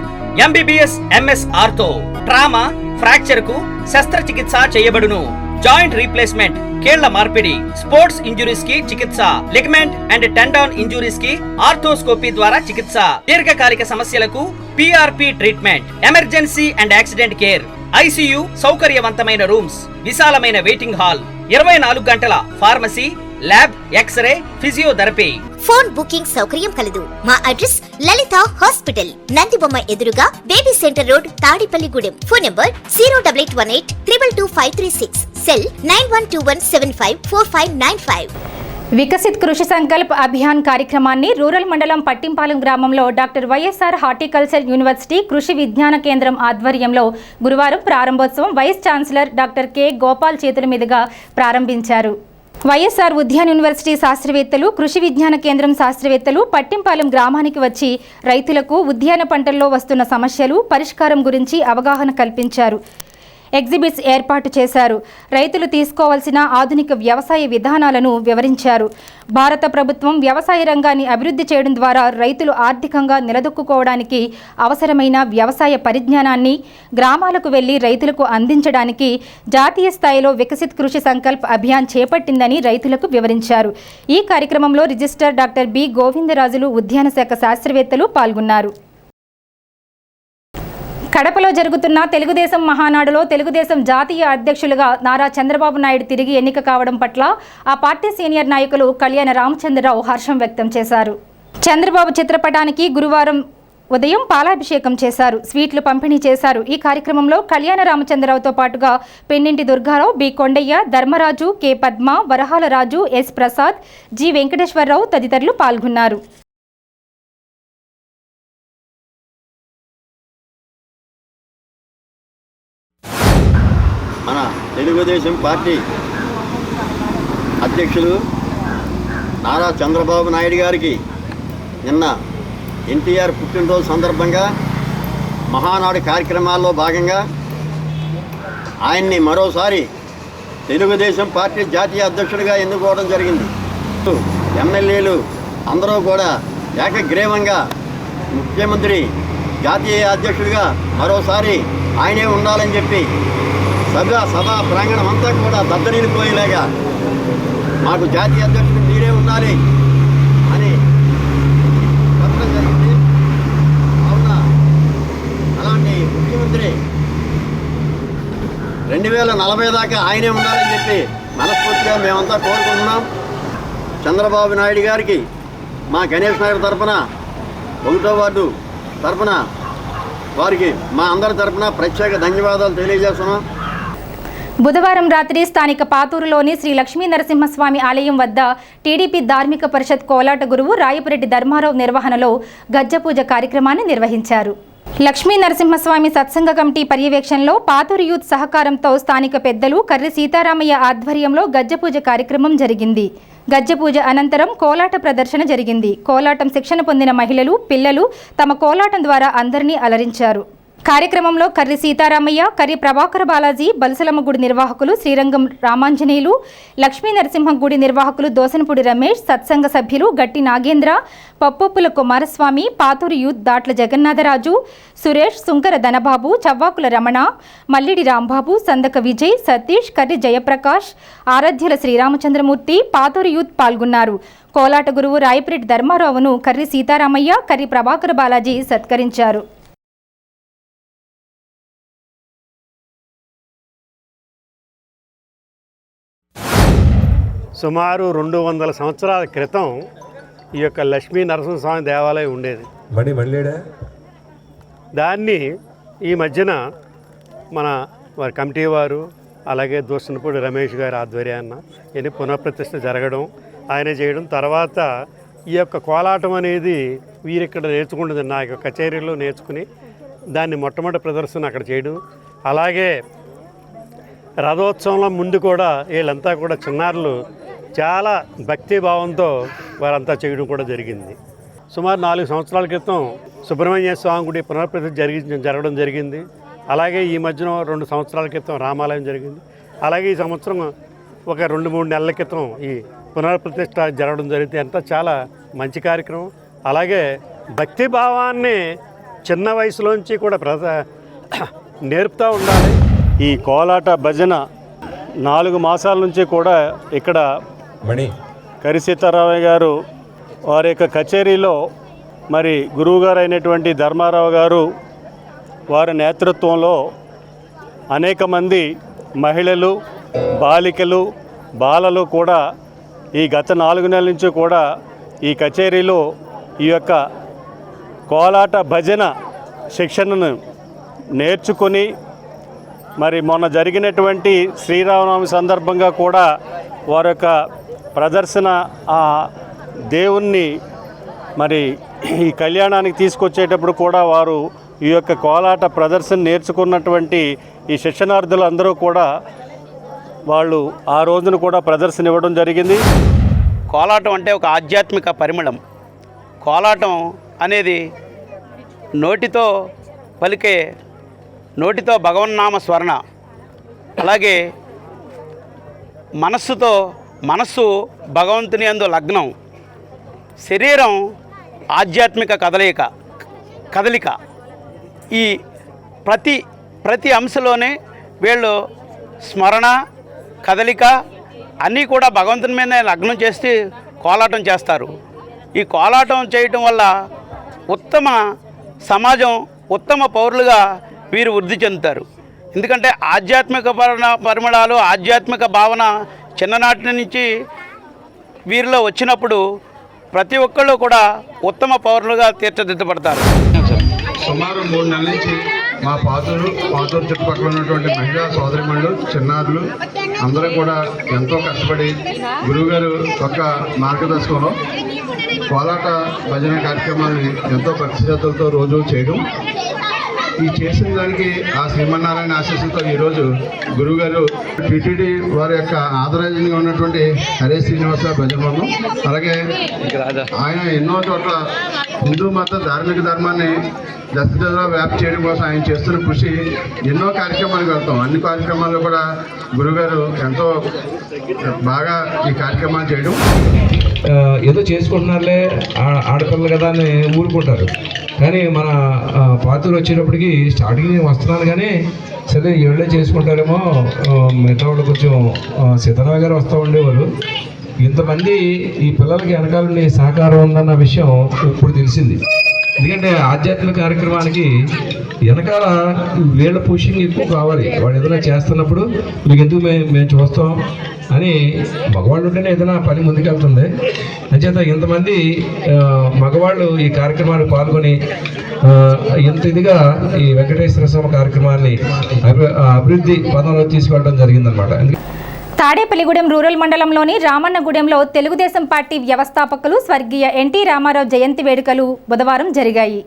MBBS, MS ortho, trauma, fracture కు శస్త్రచికిత్స చేయబడును. జాయింట్ రీప్లేస్మెంట్, కీళ్ల మార్పిడి, స్పోర్ట్స్ ఇంజురీస్ కి చికిత్స, లిగమెంట్ అండ్ టెండాన్ ఇంజురీస్ కి ఆర్థోస్కోపీ ద్వారా చికిత్స, దీర్ఘకాలిక సమస్యలకు PRP treatment, emergency and accident care, ICU, సౌకర్యవంతమైన రూమ్స్, విశాలమైన వెయిటింగ్ హాల్, 24 గంటల pharmacy, lab, x ray, physiotherapy. Phone booking సౌకర్యం కలదు. మా అడ్రస్ లలిత హాస్పిటల్, నందిబొమ్మ ఎదురుగా, baby centre road, Tadepalligudem. Phone number 08818222536. Cell 9121754595. Viksit Krishi Sankalp Abhiyan కార్యక్రమాన్ని రూరల్ మండలం పట్టింపాలెం గ్రామంలో డాక్టర్ వైఎస్ఆర్ హార్టికల్చర్ యూనివర్సిటీ కృషి విజ్ఞాన కేంద్రం ఆధ్వర్యంలో గురువారం ప్రారంభోత్సవం vice chancellor doctor K Gopal చేతుల మీదుగా ప్రారంభించారు. వైఎస్ఆర్ ఉద్యాన యూనివర్సిటీ శాస్త్రవేత్తలు, కృషి విజ్ఞాన కేంద్రం శాస్త్రవేత్తలు పట్టింపాలెం గ్రామానికి వచ్చి రైతులకు ఉద్యాన పంటల్లో వస్తున్న సమస్యలు, పరిష్కారం గురించి అవగాహన కల్పించారు. ఎగ్జిబిట్స్ ఏర్పాటు చేశారు. రైతులు తీసుకోవాల్సిన ఆధునిక వ్యవసాయ విధానాలను వివరించారు. భారత ప్రభుత్వం వ్యవసాయ రంగాన్ని అభివృద్ధి చేయడం ద్వారా రైతులు ఆర్థికంగా నిలదొక్కుకోవడానికి అవసరమైన వ్యవసాయ పరిజ్ఞానాన్ని గ్రామాలకు వెళ్లి రైతులకు అందించడానికి జాతీయ స్థాయిలో వికసిత్ కృషి సంకల్ప్ అభియాన్ చేపట్టిందని రైతులకు వివరించారు. ఈ కార్యక్రమంలో రిజిస్ట్రార్ డాక్టర్ బి గోవిందరాజులు, ఉద్యాన శాఖ శాస్త్రవేత్తలు పాల్గొన్నారు. కడపలో జరుగుతున్న తెలుగుదేశం మహానాడులో తెలుగుదేశం జాతీయ అధ్యక్షులుగా నారా చంద్రబాబు నాయుడు తిరిగి ఎన్నిక కావడం పట్ల ఆ పార్టీ సీనియర్ నాయకులు కళ్యాణ రామచంద్రరావు హర్షం వ్యక్తం చేశారు. చంద్రబాబు చిత్రపటానికి గురువారం ఉదయం పాలాభిషేకం చేశారు. స్వీట్లు పంపిణీ చేశారు. ఈ కార్యక్రమంలో కళ్యాణ రామచంద్రరావుతో పాటుగా పెన్నింటి దుర్గారావు, బి కొండయ్య, ధర్మరాజు, కె పద్మ, వరహాల రాజు, ఎస్ ప్రసాద్, జి వెంకటేశ్వరరావు తదితరులు పాల్గొన్నారు. మన తెలుగుదేశం పార్టీ అధ్యక్షులు నారా చంద్రబాబు నాయుడు గారికి నిన్న ఎన్టీఆర్ పుట్టినరోజు సందర్భంగా మహానాడు కార్యక్రమాల్లో భాగంగా ఆయన్ని మరోసారి తెలుగుదేశం పార్టీ జాతీయ అధ్యక్షుడిగా ఎన్నుకోవడం జరిగింది. ఎమ్మెల్యేలు అందరూ కూడా ఏకగ్రీవంగా ముఖ్యమంత్రి జాతీయ అధ్యక్షుడిగా మరోసారి ఆయనే ఉండాలని చెప్పి సభా ప్రాంగణం అంతా కూడా దద్దరిల్లిపోయేలాగా మాకు జాతీయ అధ్యక్షుడు మీరే ఉండాలి అని చెప్పడం జరిగింది. అవునా, అలాంటి ముఖ్యమంత్రి 2040 దాకా ఆయనే ఉండాలని చెప్పి మనస్ఫూర్తిగా మేమంతా కోరుకుంటున్నాం. చంద్రబాబు నాయుడు గారికి మా గణేష్ నగర్ తరఫున 1వ వార్డు తరఫున వారికి మా అందరి తరఫున ప్రత్యేక ధన్యవాదాలు తెలియజేస్తున్నాం. బుధవారం రాత్రి స్థానిక పాతూరులోని శ్రీ లక్ష్మీ నరసింహస్వామి ఆలయం వద్ద టీడీపీ ధార్మిక పరిషత్ కోలాట గురువు రాయపురెడ్డి ధర్మారావు నిర్వహణలో గజ్జపూజ కార్యక్రమాన్ని నిర్వహించారు. లక్ష్మీ నరసింహస్వామి సత్సంగ కమిటీ పర్యవేక్షణలో పాతూరు యూత్ సహకారంతో స్థానిక పెద్దలు కర్రి సీతారామయ్య ఆధ్వర్యంలో గజ్జపూజ కార్యక్రమం జరిగింది. గజ్జపూజ అనంతరం కోలాట ప్రదర్శన జరిగింది. కోలాటం శిక్షణ పొందిన మహిళలు, పిల్లలు తమ కోలాటం ద్వారా అందరినీ అలరించారు. కార్యక్రమంలో కర్రి సీతారామయ్య, కర్రి ప్రభాకర బాలాజీ, బలసలమ్మ గుడి నిర్వాహకులు శ్రీరంగం రామాంజనేయులు, లక్ష్మీ నరసింహ గుడి నిర్వాహకులు దోసనపూడి రమేష్, సత్సంగ సభ్యులు గట్టి నాగేంద్ర, పప్పుప్పుల కుమారస్వామి, పాతూరు యూత్ దాట్ల జగన్నాథరాజు, సురేష్, సుంకర ధనబాబు, చవ్వాకుల రమణ, మల్లిడి రాంబాబు, సందక విజయ్, సతీష్, కర్రి జయప్రకాష్, ఆరాధ్యుల శ్రీరామచంద్రమూర్తి, పాతూరు యూత్ పాల్గొన్నారు. కోలాట గురువు రాయపురెడ్డి ధర్మారావును కర్రి సీతారామయ్య, కర్రి ప్రభాకర బాలాజీ సత్కరించారు. సుమారు 200 సంవత్సరాల క్రితం ఈ యొక్క లక్ష్మీ నరసింహస్వామి దేవాలయం ఉండేది. దాన్ని ఈ మధ్యన మన వారి కమిటీ వారు అలాగే దోసనపూడి రమేష్ గారి ఆధ్వర్యాన ఇది పునఃప్రతిష్ఠ జరగడం, ఆయన చేయడం, తర్వాత ఈ యొక్క కోలాటం అనేది వీరిక్కడ నేర్చుకుంటుంది. నా యొక్క కచేరీలో నేర్చుకుని దాన్ని మొట్టమొదటి ప్రదర్శన అక్కడ చేయడం, అలాగే రథోత్సవంలో ముందు కూడా వీళ్ళంతా కూడా చిన్నారులు చాలా భక్తిభావంతో వారంతా చేయడం కూడా జరిగింది. సుమారు 4 సంవత్సరాల క్రితం సుబ్రహ్మణ్య స్వామి గుడి పునఃప్రతిష్ఠ జరగడం జరిగింది. అలాగే ఈ మధ్యన 2 సంవత్సరాల క్రితం రామాలయం జరిగింది. అలాగే ఈ సంవత్సరం ఒక 2-3 నెలల క్రితం ఈ పునఃప్రతిష్ఠ జరగడం జరిగింది. అంతా చాలా మంచి కార్యక్రమం. అలాగే భక్తిభావాన్ని చిన్న వయసులోంచి కూడా నేర్పుతూ ఉండాలి. ఈ కోలాట భజన 4 మాసాల నుంచి కూడా ఇక్కడ కర్రి సీతారామయ్య గారు వారి యొక్క కచేరీలో మరి గురువుగారు అయినటువంటి ధర్మారావు గారు వారి నేతృత్వంలో అనేక మంది మహిళలు, బాలికలు, బాలలు కూడా ఈ గత 4 నెలల నుంచి కూడా ఈ కచేరీలో ఈ యొక్క కోలాట భజన శిక్షణను నేర్చుకొని మరి మొన్న జరిగినటువంటి శ్రీరామనవమి సందర్భంగా కూడా వారి యొక్క ప్రదర్శన ఆ దేవుణ్ణి మరి ఈ కళ్యాణానికి తీసుకొచ్చేటప్పుడు కూడా వారు ఈ యొక్క కోలాట ప్రదర్శన నేర్చుకున్నటువంటి ఈ శిక్షణార్థులు అందరూ కూడా వాళ్ళు ఆ రోజున కూడా ప్రదర్శన ఇవ్వడం జరిగింది. కోలాటం అంటే ఒక ఆధ్యాత్మిక పరిమళం. కోలాటం అనేది నోటితో పలికే, నోటితో భగవన్నామ స్మరణ, అలాగే మనస్సు భగవంతుని యందు లగ్నం, శరీరం ఆధ్యాత్మిక కదలిక. ఈ ప్రతి అంశలోనే వీళ్ళు స్మరణ, కదలిక అన్నీ కూడా భగవంతుని మీద లగ్నం చేసి కోలాటం చేస్తారు. ఈ కోలాటం చేయటం వల్ల ఉత్తమ సమాజం, ఉత్తమ పౌరులుగా వీరు వృద్ధి చెందుతారు. ఎందుకంటే ఆధ్యాత్మిక పరిమళాలు, ఆధ్యాత్మిక భావన చిన్ననాటి నుంచి వీరిలో వచ్చినప్పుడు ప్రతి ఒక్కళ్ళు కూడా ఉత్తమ పౌరులుగా తీర్చిదిద్దబడతారు. సుమారు 3 నెలల నుంచి మా పాతూరు చుట్టుపక్కల ఉన్నటువంటి మహిళా సోదరిమణులు, చిన్నారులు అందరూ కూడా ఎంతో కష్టపడి గురువుగారు ఒక మార్గదర్శకంలో కోలాట భజన కార్యక్రమాన్ని ఎంతో భక్తి శ్రద్ధలతో రోజు చేయడం, ఈ చేసిన దానికి ఆ శ్రీమన్నారాయణ ఆశీస్సులతో ఈరోజు గురువుగారు టిటిడి వారి యొక్క ఆదరాజనగా ఉన్నటువంటి హరే శ్రీనివాస భజన బృందం, అలాగే ఆయన ఎన్నో చోట్ల హిందూ మత ధార్మిక ధర్మాన్ని దశలో వ్యాప్తి చేయడం కోసం ఆయన చేస్తున్న కృషి, ఎన్నో కార్యక్రమాలకు వెళ్తాం. అన్ని కార్యక్రమాల్లో కూడా గురువుగారు ఎంతో బాగా ఈ కార్యక్రమాలు చేయడం. ఏదో చేసుకుంటున్నారులే ఆడపిల్లలు కదా అని ఊరుకుంటారు, కానీ మన పాతూరు వచ్చేటప్పటికి స్టార్టింగ్ నేను వస్తున్నాను కానీ సరే ఏళ్ళే చేసుకుంటారేమో, మిగతా వాళ్ళు కొంచెం సీతారామ గారు వస్తూ ఉండేవారు. ఇంతమంది ఈ పిల్లలకి వెనకాలని సహకారం ఉందన్న విషయం ఇప్పుడు తెలిసింది. ఎందుకంటే ఆధ్యాత్మిక కార్యక్రమానికి వెనకాల వీళ్ళ పుషింగ్ ఎక్కువ కావాలి. వాడు ఏదైనా చేస్తున్నప్పుడు మీకు ఎందుకు మేము చూస్తాం అని మగవాళ్ళు ఉంటేనే ఏదైనా పని ముందుకెళ్తుంది. అంచేత ఇంతమంది మగవాళ్ళు ఈ కార్యక్రమానికి పాల్గొని ఇంత ఇదిగా ఈ వెంకటేశ్వర స్వామి కార్యక్రమాన్ని అభివృద్ధి పదంలో తీసుకెళ్ళడం జరిగిందనమాట. తాడేపల్లిగూడెం రూరల్ మండలంలోని రామన్నగూడెంలో తెలుగుదేశం పార్టీ వ్యవస్థాపకులు స్వర్గీయ ఎన్టీ రామారావు జయంతి వేడుకలు బుధవారం జరిగాయి.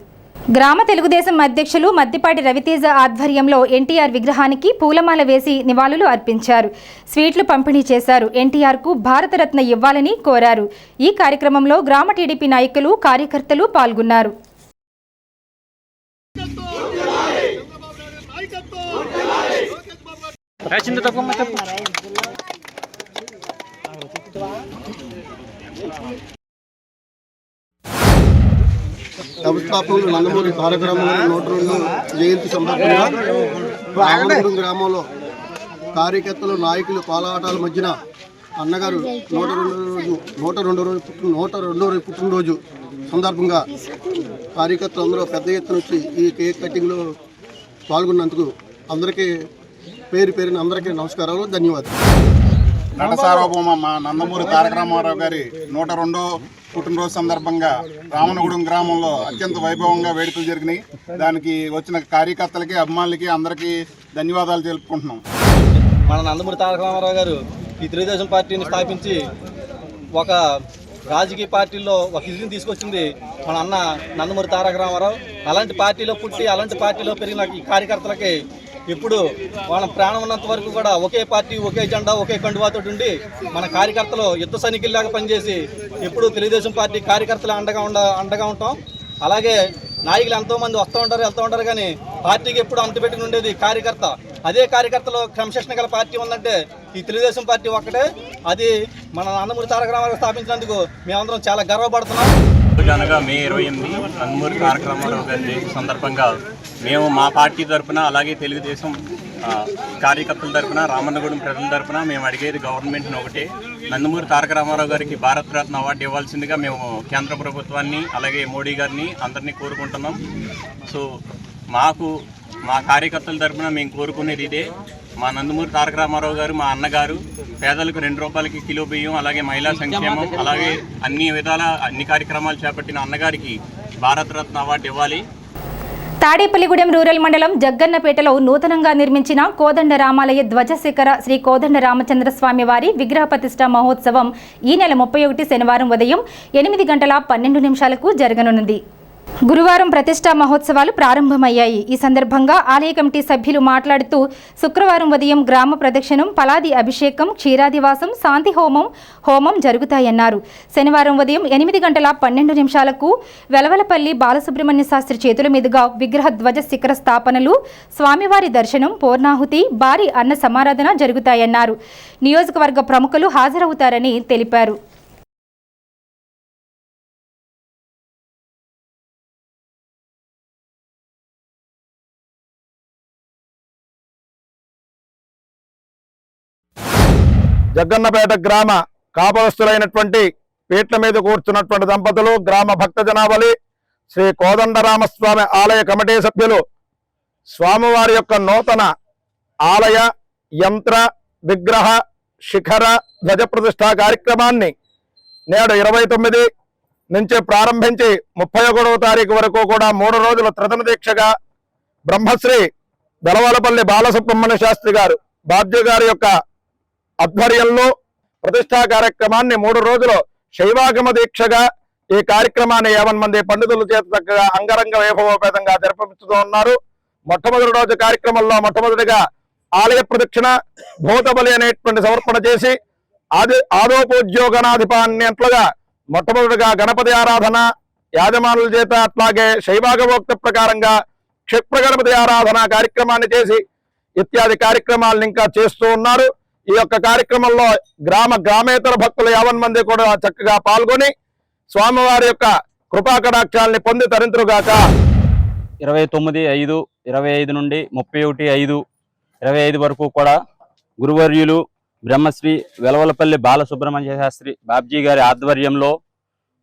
గ్రామ తెలుగుదేశం అధ్యక్షులు మద్దిపాటి రవితేజ ఆధ్వర్యంలో ఎన్టీఆర్ విగ్రహానికి పూలమాల వేసి నివాళులు అర్పించారు. స్వీట్లు పంపిణీ చేశారు. ఎన్టీఆర్కు భారతరత్న ఇవ్వాలని కోరారు. ఈ కార్యక్రమంలో గ్రామ టీడీపీ నాయకులు, కార్యకర్తలు పాల్గొన్నారు. వ్యవస్థాపకులు నందమూరి తారక రామారావు 102 జయంతి సందర్భంగా రామనగూడెం గ్రామంలో కార్యకర్తలు, నాయకులు, కోలాటాల మధ్యన అన్నగారు 102వ పుట్టినరోజు సందర్భంగా కార్యకర్తలు అందరూ పెద్ద ఎత్తున వచ్చి ఈ కేక్ కటింగ్లో పాల్గొన్నందుకు అందరికీ పేరున అందరికీ నమస్కారాలు, ధన్యవాదాలు. నట సార్వభౌమ మా నందమూరి తారక రామారావు గారి 102వ పుట్టినరోజు సందర్భంగా రామనగూడెం గ్రామంలో అత్యంత వైభవంగా వేడుకలు జరిగినాయి. దానికి వచ్చిన కార్యకర్తలకి, అభిమానులకి అందరికీ ధన్యవాదాలు తెలుపుకుంటున్నాం. మన నందమూరి తారక రామారావు గారు ఈ తెలుగుదేశం పార్టీని స్థాపించి ఒక రాజకీయ పార్టీల్లో ఒక ఇదిని తీసుకొచ్చింది మన అన్న నందమూరి తారక రామారావు. అలాంటి పార్టీలో పుట్టి, అలాంటి పార్టీలో పెరిగిన ఈ కార్యకర్తలకి ఇప్పుడు మన ప్రాణం ఉన్నంత వరకు కూడా ఒకే పార్టీ, ఒకే జెండా, ఒకే కండువాతో ఉండి మన కార్యకర్తలు యుద్ధ సైనికుల్లాగా పనిచేసి ఎప్పుడు తెలుగుదేశం పార్టీ కార్యకర్తలు అండగా ఉంటాం. అలాగే నాయకులు ఎంతోమంది వస్తూ ఉంటారు, వెళ్తూ ఉంటారు, కానీ పార్టీకి ఎప్పుడు అంతుపెట్టుకుని ఉండేది కార్యకర్త. అదే కార్యకర్తలో క్రమశిక్షణ గల పార్టీ ఉందంటే ఈ తెలుగుదేశం పార్టీ ఒక్కటే. అది మన నందమూరి తారక రామారావు స్థాపించినందుకు మేమందరం చాలా గర్వపడుతున్నాం. అనగా మే 28 నందమూరి తారక రామారావు గారి సందర్భంగా మేము మా పార్టీ తరఫున, అలాగే తెలుగుదేశం కార్యకర్తల తరఫున, రామన్నగూడెం ప్రజల తరఫున మేము అడిగేది గవర్నమెంట్ని ఒకటే, నందమూరి తారక రామారావు గారికి భారతరత్న అవార్డు ఇవ్వాల్సిందిగా మేము కేంద్ర ప్రభుత్వాన్ని, అలాగే మోడీ గారిని అందరినీ కోరుకుంటున్నాం. సో మా కార్యకర్తల తరఫున మేము కోరుకునేది ఇదే. మా నందమూరి తారక రామారావు గారు, మా అన్నగారు పేదలకు 2 రూపాయలకి కిలో బియ్యం, అలాగే మహిళా సంక్షేమం, అలాగే అన్ని విధాల అన్ని కార్యక్రమాలు చేపట్టిన అన్నగారికి భారతరత్న అవార్డు ఇవ్వాలి. తాడేపల్లిగూడెం రూరల్ మండలం జగ్గన్నపేటలో నూతనంగా నిర్మించిన కోదండ రామాలయ ధ్వజశిఖర శ్రీ కోదండ రామచంద్ర స్వామి వారి విగ్రహ ప్రతిష్ఠ మహోత్సవం ఈ నెల 31 శనివారం ఉదయం 8:12 జరగనున్నది. గురువారం ప్రతిష్ఠా మహోత్సవాలు ప్రారంభమయ్యాయి. ఈ సందర్భంగా ఆలయ కమిటీ సభ్యులు మాట్లాడుతూ శుక్రవారం ఉదయం గ్రామ ప్రదక్షిణం, పలాది అభిషేకం, క్షీరాదివాసం, శాంతి హోమం జరుగుతాయన్నారు. శనివారం ఉదయం 8:12 వెలవలపల్లి బాలసుబ్రహ్మణ్య శాస్త్రి చేతుల మీదుగా విగ్రహ ధ్వజ శిఖర స్థాపనలు, స్వామివారి దర్శనం, పూర్ణాహుతి, భారీ అన్న సమారాధన జరుగుతాయన్నారు. నియోజకవర్గ ప్రముఖులు హాజరవుతారని తెలిపారు. జగ్గన్నపేట గ్రామ కాపవస్తులైనటువంటి పీట్ల మీద కూర్చున్నటువంటి దంపతులు, గ్రామ భక్త జనావళి, శ్రీ కోదండరామస్వామి ఆలయ కమిటీ సభ్యులు స్వామివారి యొక్క నూతన ఆలయ యంత్ర విగ్రహ శిఖర ధ్వజ ప్రతిష్ఠా కార్యక్రమాన్ని నేడు 29 నుంచి ప్రారంభించి 31వ తారీఖు వరకు కూడా 3 రోజుల త్రిదిన దీక్షగా బ్రహ్మశ్రీ వెలవలపల్లి బాలసుబ్రహ్మణ్య శాస్త్రి గారు బాబ్జీ గారి యొక్క ఆధ్వర్యంలో ప్రతిష్టా కార్యక్రమాన్ని 3 రోజులు శైవాగమ దీక్షగా ఈ కార్యక్రమాన్ని 50 మంది పండితుల చేత చక్కగా అంగరంగ వైభవోపేతంగా జరిపిస్తూ ఉన్నారు. మొట్టమొదటి రోజు కార్యక్రమంలో మొట్టమొదటిగా ఆలయ ప్రదక్షిణ, భూతబలి అనేటువంటి సమర్పణ చేసి ఆదోపోద్యోగనాధిపాన్యంట్లుగా మొట్టమొదటిగా గణపతి ఆరాధన యాజమానుల చేత, అట్లాగే శైవాగమోక్త ప్రకారంగా క్షిప్ర గణపతి ఆరాధన కార్యక్రమాన్ని చేసి ఇత్యాది కార్యక్రమాలను ఇంకా చేస్తూ ఉన్నారు. ఈ యొక్క కార్యక్రమంలో గ్రామేతర భక్తులు 50 మంది కూడా చక్కగా పాల్గొని స్వామివారి యొక్క కృపా కటాక్షాలని పొంది తరింతురుగాక. 29/5/25 నుండి 31/5/25 వరకు కూడా గురువర్యులు బ్రహ్మశ్రీ వెలవలపల్లి బాలసుబ్రహ్మణ్య శాస్త్రి బాబ్జీ గారి ఆధ్వర్యంలో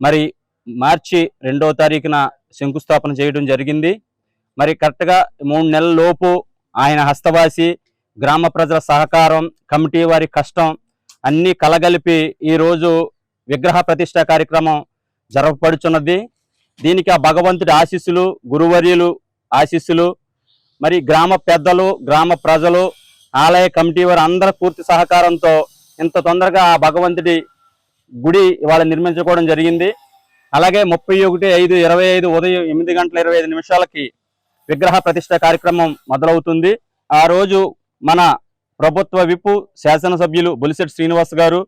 మరి మార్చి 2వ తారీఖున శంకుస్థాపన చేయడం జరిగింది. మరి కరెక్ట్గా 3 నెలల లోపు ఆయన హస్తవాసి, గ్రామ ప్రజల సహకారం, కమిటీ వారి కష్టం అన్నీ కలగలిపి ఈరోజు విగ్రహ ప్రతిష్ట కార్యక్రమం జరపబడుచున్నది. దీనికి ఆ భగవంతుడి ఆశీస్సులు, గురువర్యులు ఆశీస్సులు, మరి గ్రామ పెద్దలు, గ్రామ ప్రజలు, ఆలయ కమిటీ వారు అందరూ పూర్తి సహకారంతో ఇంత తొందరగా ఆ భగవంతుడి గుడి ఇవాళ నిర్మించుకోవడం జరిగింది. అలాగే 31/5/25 ఉదయం 8:25 విగ్రహ ప్రతిష్ట కార్యక్రమం మొదలవుతుంది. ఆ రోజు మన ప్రభుత్వ విప్పు శాసనసభ్యులు బొలిశెట్టి శ్రీనివాస్ గారు,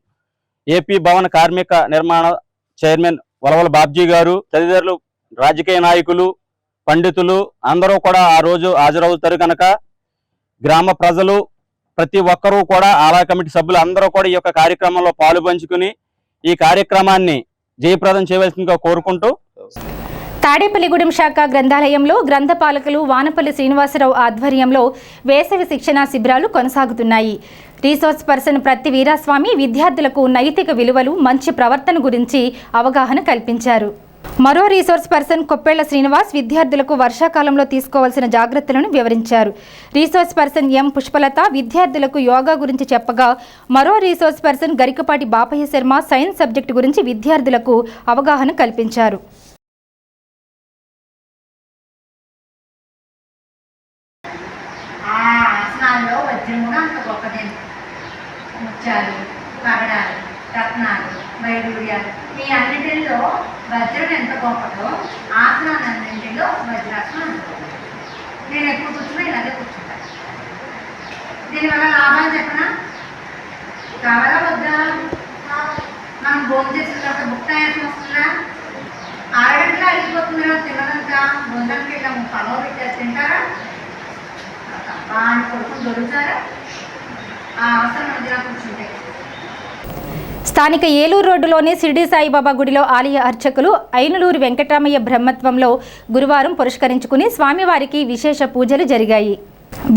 ఏపీ భవన కార్మిక నిర్మాణ చైర్మన్ వలవల బాబ్జీ గారు, తదితరులు రాజకీయ నాయకులు, పండితులు అందరూ కూడా ఆ రోజు హాజరవుతారు కనుక గ్రామ ప్రజలు ప్రతి ఒక్కరూ కూడా ఆలయ కమిటీ సభ్యులు అందరూ కూడా ఈ యొక్క కార్యక్రమంలో పాలుపంచుకుని ఈ కార్యక్రమాన్ని జయప్రదం చేయవలసిందిగా కోరుకుంటూ, తాడేపల్లిగూడెం శాఖ గ్రంథాలయంలో గ్రంథపాలకులు వానపల్లి శ్రీనివాసరావు ఆధ్వర్యంలో వేసవి శిక్షణా శిబిరాలు కొనసాగుతున్నాయి. రీసోర్స్ పర్సన్ ప్రతి వీరాస్వామి విద్యార్థులకు నైతిక విలువలు, మంచి ప్రవర్తన గురించి అవగాహన కల్పించారు. మరో రీసోర్స్ పర్సన్ కొప్పెళ్ల శ్రీనివాస్ విద్యార్థులకు వర్షాకాలంలో తీసుకోవాల్సిన జాగ్రత్తలను వివరించారు. రీసోర్స్ పర్సన్ ఎం పుష్పలత విద్యార్థులకు యోగా గురించి చెప్పగా, మరో resource person Garikapati Bapayya Sharma science subject గురించి విద్యార్థులకు అవగాహన కల్పించారు. ఆసనాల్లో వజ్రం కూడా అంత గొప్పదేంటి. ముత్యాలు, పగడాలు, రత్నాలు, వైడూర్యాలు, ఈ అన్నింటిలో వజ్రం ఎంత గొప్పదో ఆసనాలన్నింటిలో వజ్రాసనం అంత గొప్పది. నేను ఎప్పుడు కూర్చున్నా ఇలాగే కూర్చుంటాను. దీనివల్ల లాభాలు చెప్పనా? కావాలా వద్దా? మనం భోజనం చేసిన తర్వాత బుక్తాయాసం వస్తుందా? 6 గంటలు అడిగిపోతుందా తినదంతా? భోజనానికి వెళ్ళాము, పలవ పెట్టేసి తింటారా? స్థానిక ఏలూరు రోడ్డులోని షిరిడి సాయిబాబా గుడిలో ఆలయ అర్చకులు ఐనులూరు వెంకటరామయ్య బ్రహ్మత్వంలో గురువారం పురస్కరించుకుని స్వామివారికి విశేష పూజలు జరిగాయి.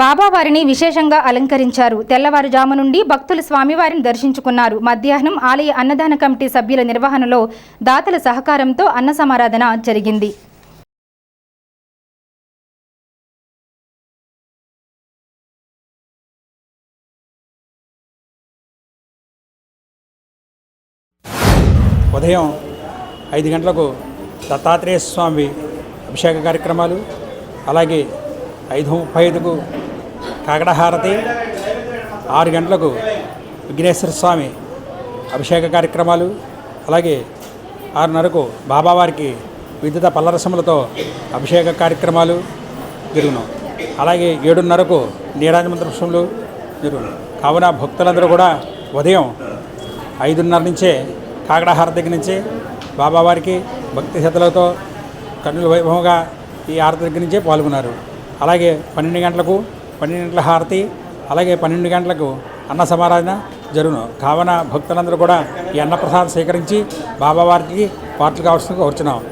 బాబావారిని విశేషంగా అలంకరించారు. తెల్లవారుజాము నుండి భక్తులు స్వామివారిని దర్శించుకున్నారు. మధ్యాహ్నం ఆలయ అన్నదాన కమిటీ సభ్యుల నిర్వహణలో దాతల సహకారంతో అన్న సమారాధన జరిగింది. ఉదయం 5 గంటలకు దత్తాత్రేయ స్వామి అభిషేక కార్యక్రమాలు, అలాగే 5:35కు కాకడహారతి, 6 గంటలకు విఘ్నేశ్వర స్వామి అభిషేక కార్యక్రమాలు, అలాగే 6:30కు బాబావారికి విద్యుత పల్లరసములతో అభిషేక కార్యక్రమాలు జరుగును. అలాగే 7:30కు నీరాజమంత్రపుష్పములు జరుగును. కావున భక్తులందరూ కూడా ఉదయం 5:30 నుంచే కాకడహారతి దగ్గర నుంచి బాబావారికి భక్తి శ్రద్ధలతో కన్నుల వైభవంగా ఈ హారతి దగ్గర నుంచే పాల్గొన్నారు. అలాగే 12 గంటలకు 12 గంటల హారతి, అలాగే 12 గంటలకు అన్న సమారాధన జరుగును. కావున భక్తులందరూ కూడా ఈ అన్నప్రసాదం స్వీకరించి బాబావారికి పాటలు కావాల్సిందిగా కోరుచున్నాం.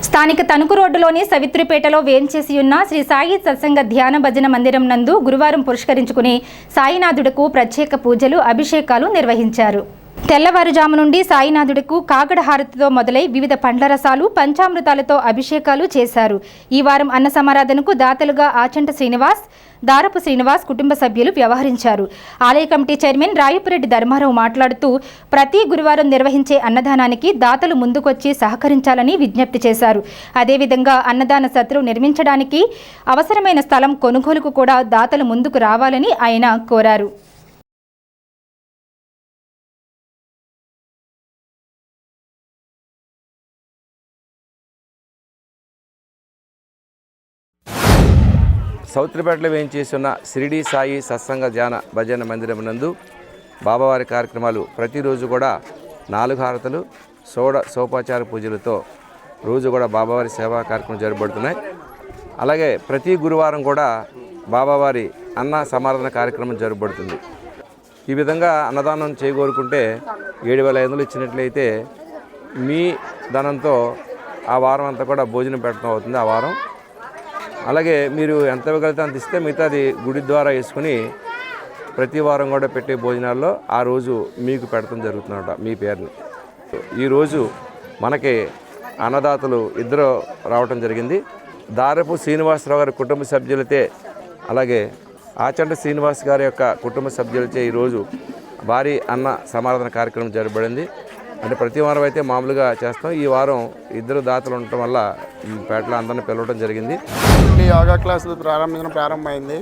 స్థానిక తణుకు రోడ్డులోని సవిత్రిపేటలో వేంచేసి ఉన్న శ్రీ సాయి సత్సంగ ధ్యాన భజన మందిరం నందు గురువారం పురస్కరించుకుని సాయినాథుడుకు ప్రత్యేక పూజలు, అభిషేకాలు నిర్వహించారు. తెల్లవారుజాము నుండి సాయినాథుడుకు కాగడ హారతితో మొదలై వివిధ పండ్ల రసాలు, పంచామృతాలతో అభిషేకాలు చేశారు. ఈ వారం అన్న సమారాధనకు దాతలుగా ఆచంట శ్రీనివాస్, దారపు శ్రీనివాస్ కుటుంబ సభ్యులు వ్యవహరించారు. ఆలయ కమిటీ చైర్మన్ రాయపురెడ్డి ధర్మారావు మాట్లాడుతూ ప్రతి గురువారం నిర్వహించే అన్నదానానికి దాతలు ముందుకొచ్చి సహకరించాలని విజ్ఞప్తి చేశారు. అదేవిధంగా అన్నదాన సత్రం నిర్మించడానికి అవసరమైన స్థలం కొనుగోలుకు కూడా దాతలు ముందుకు రావాలని ఆయన కోరారు. సౌత్రిపేటలో వేయించేసి ఉన్న షిరిడి సాయి సత్సంగ ధ్యాన భజన మందిరం నందు బాబావారి కార్యక్రమాలు ప్రతిరోజు కూడా 4 హారతులు, సోపాచార పూజలతో రోజు కూడా బాబావారి సేవా కార్యక్రమం జరగబడుతున్నాయి. అలాగే ప్రతి గురువారం కూడా బాబావారి అన్న సమారాధన కార్యక్రమం జరగబడుతుంది. ఈ విధంగా అన్నదానం చేయగోరుకుంటే 7,500 ఇచ్చినట్లయితే మీ ధనంతో ఆ వారం అంతా కూడా భోజనం పెట్టడం అవుతుంది. ఆ వారం అలాగే మీరు ఎంత ఇవ్వగలిగితే అంత ఇస్తే మిగతాది గుడి ద్వారా వేసుకుని ప్రతి వారం కూడా పెట్టే భోజనాల్లో ఆ రోజు మీకు పెడతాం జరుగుతుందన్నమాట మీ పేరుని. ఈరోజు మనకి అన్నదాతలు ఇద్దరు రావటం జరిగింది. దారపు శ్రీనివాసరావు గారి కుటుంబ సభ్యులతే, అలాగే ఆచంట శ్రీనివాస్ గారి యొక్క కుటుంబ సభ్యులచే ఈరోజు భారీ అన్న సమారాధన కార్యక్రమం జరగబడింది. అంటే ప్రతి వారం అయితే మామూలుగా చేస్తాం. ఈ వారం ఇద్దరు దాతలు ఉండటం వల్ల పేటలో అందరిని పిలవడం జరిగింది. యోగా క్లాసులు ప్రారంభమైంది.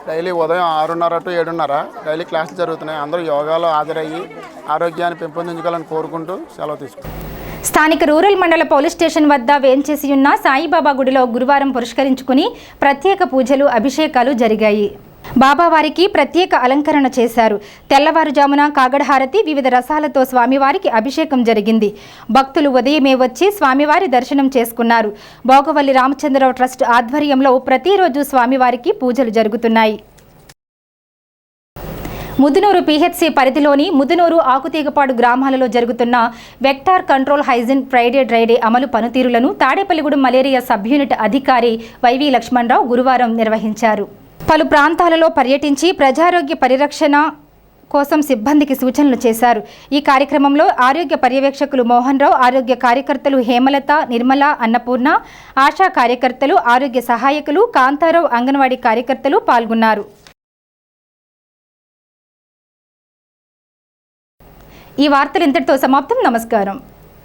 డైలీ ఉదయం 6:30 to 7:30 డైలీ క్లాసులు జరుగుతున్నాయి. అందరూ యోగాలో హాజరయ్యి ఆరోగ్యాన్ని పెంపొందించుకోవాలని కోరుకుంటూ సెలవు తీసుకుంటాం. స్థానిక రూరల్ మండల పోలీస్ స్టేషన్ వద్ద వేంచేసి ఉన్న సాయిబాబా గుడిలో గురువారం పురస్కరించుకుని ప్రత్యేక పూజలు, అభిషేకాలు జరిగాయి. బాబావారికి ప్రత్యేక అలంకరణ చేశారు. తెల్లవారుజామున కాగడహారతి, వివిధ రసాలతో స్వామివారికి అభిషేకం జరిగింది. భక్తులు ఉదయమే వచ్చి స్వామివారి దర్శనం చేసుకున్నారు. భోగవల్లి రామచంద్రరావు ట్రస్ట్ ఆధ్వర్యంలో ప్రతిరోజు స్వామివారికి పూజలు జరుగుతున్నాయి. ముదునూరు పిహెచ్సి పరిధిలోని ముదునూరు, ఆకుతీగపాడు గ్రామాలలో జరుగుతున్న vector control hygiene Friday dry day అమలు పనితీరులను తాడేపల్లిగూడెం మలేరియా సబ్ యూనిట్ అధికారి వైవి లక్ష్మణరావు గురువారం నిర్వహించారు. పలు ప్రాంతాలలో పర్యటించి ప్రజారోగ్య పరిరక్షణ కోసం సిబ్బందికి సూచనలు చేశారు. ఈ కార్యక్రమంలో ఆరోగ్య పర్యవేక్షకులు మోహన్ రావు, ఆరోగ్య కార్యకర్తలు హేమలత, నిర్మల, అన్నపూర్ణ, ఆశా కార్యకర్తలు, ఆరోగ్య సహాయకులు, కాంతారావు, అంగన్వాడీ కార్యకర్తలు పాల్గొన్నారు. ఈ వార్తలు ఇంతటితో సమాప్తం. నమస్కారం.